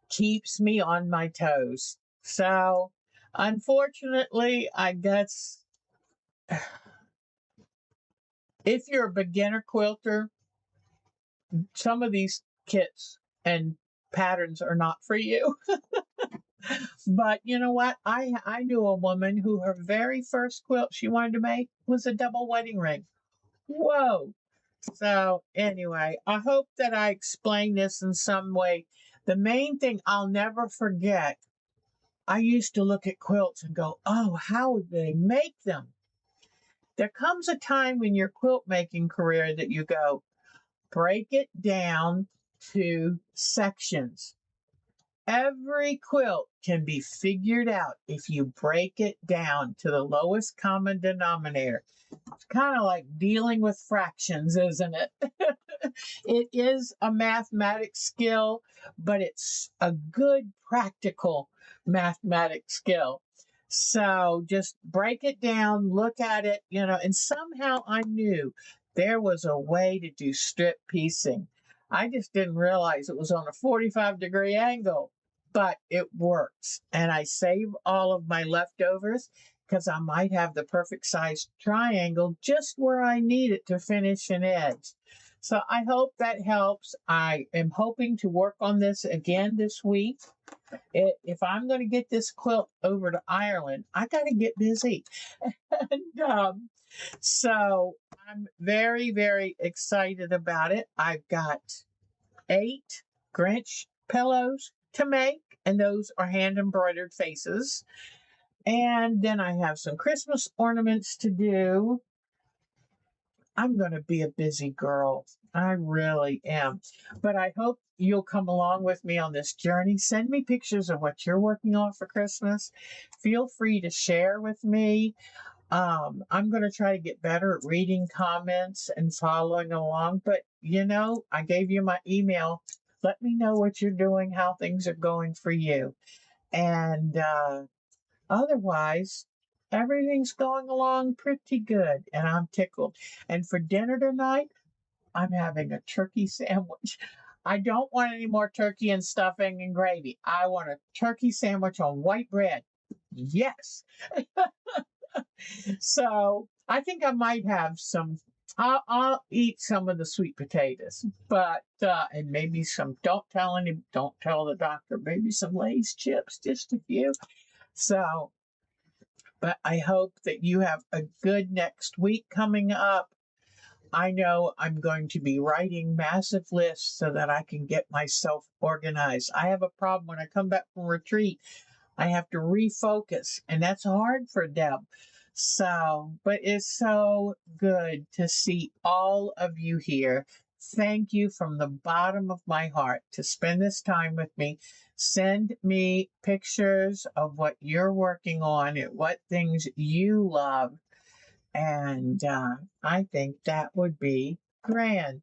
keeps me on my toes. So, unfortunately, I guess if you're a beginner quilter, some of these kits and patterns are not for you. But you know what? I knew a woman who her very first quilt she wanted to make was a double wedding ring. Whoa. So anyway, I hope that I explained this in some way. The main thing I'll never forget, I used to look at quilts and go, oh, how would they make them? There comes a time in your quilt making career that you go, break it down to sections. Every quilt can be figured out if you break it down to the lowest common denominator. It's kind of like dealing with fractions, isn't it? It is a mathematics skill, but it's a good practical mathematics skill. So just break it down, look at it, and somehow I knew there was a way to do strip piecing. I just didn't realize it was on a 45-degree angle, but it works. And I save all of my leftovers because I might have the perfect sized triangle just where I need it to finish an edge. So I hope that helps. I am hoping to work on this again this week. If I'm going to get this quilt over to Ireland, I got to get busy. And so I'm very, very excited about it. I've got 8 Grinch pillows to make, and those are hand embroidered faces. And then I have some Christmas ornaments to do. I'm going to be a busy girl. I really am. But I hope you'll come along with me on this journey. Send me pictures of what you're working on for Christmas. Feel free to share with me. I'm going to try to get better at reading comments and following along. But, I gave you my email. Let me know what you're doing, how things are going for you. And otherwise, everything's going along pretty good, and I'm tickled. And for dinner tonight, I'm having a turkey sandwich. I don't want any more turkey and stuffing and gravy. I want a turkey sandwich on white bread. Yes. So I think I might have some. I'll eat some of the sweet potatoes, but and maybe some. Don't tell the doctor. Maybe some Lay's chips, just a few. So, but I hope that you have a good next week coming up. I know I'm going to be writing massive lists so that I can get myself organized. I have a problem when I come back from retreat. I have to refocus, and that's hard for Deb. So, but it's so good to see all of you here. Thank you from the bottom of my heart to spend this time with me. Send me pictures of what you're working on and what things you love. And I think that would be grand.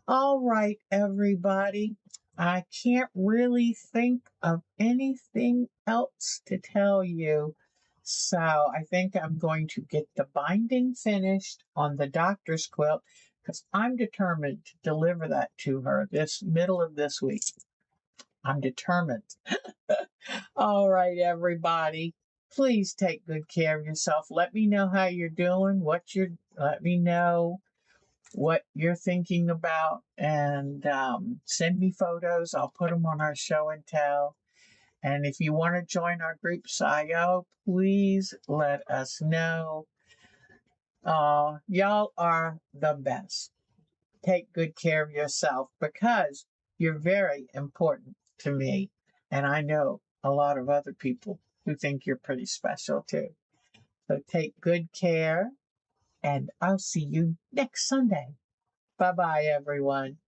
All right, everybody. I can't really think of anything else to tell you. So I think I'm going to get the binding finished on the doctor's quilt because I'm determined to deliver that to her this middle of this week. I'm determined. All right, everybody. Please take good care of yourself. Let me know how you're doing, let me know what you're thinking about, and send me photos. I'll put them on our show and tell. And if you want to join our group SIO, please let us know. Y'all are the best. Take good care of yourself because you're very important to me. And I know a lot of other people who think you're pretty special too. So take good care, and I'll see you next Sunday. Bye bye, everyone.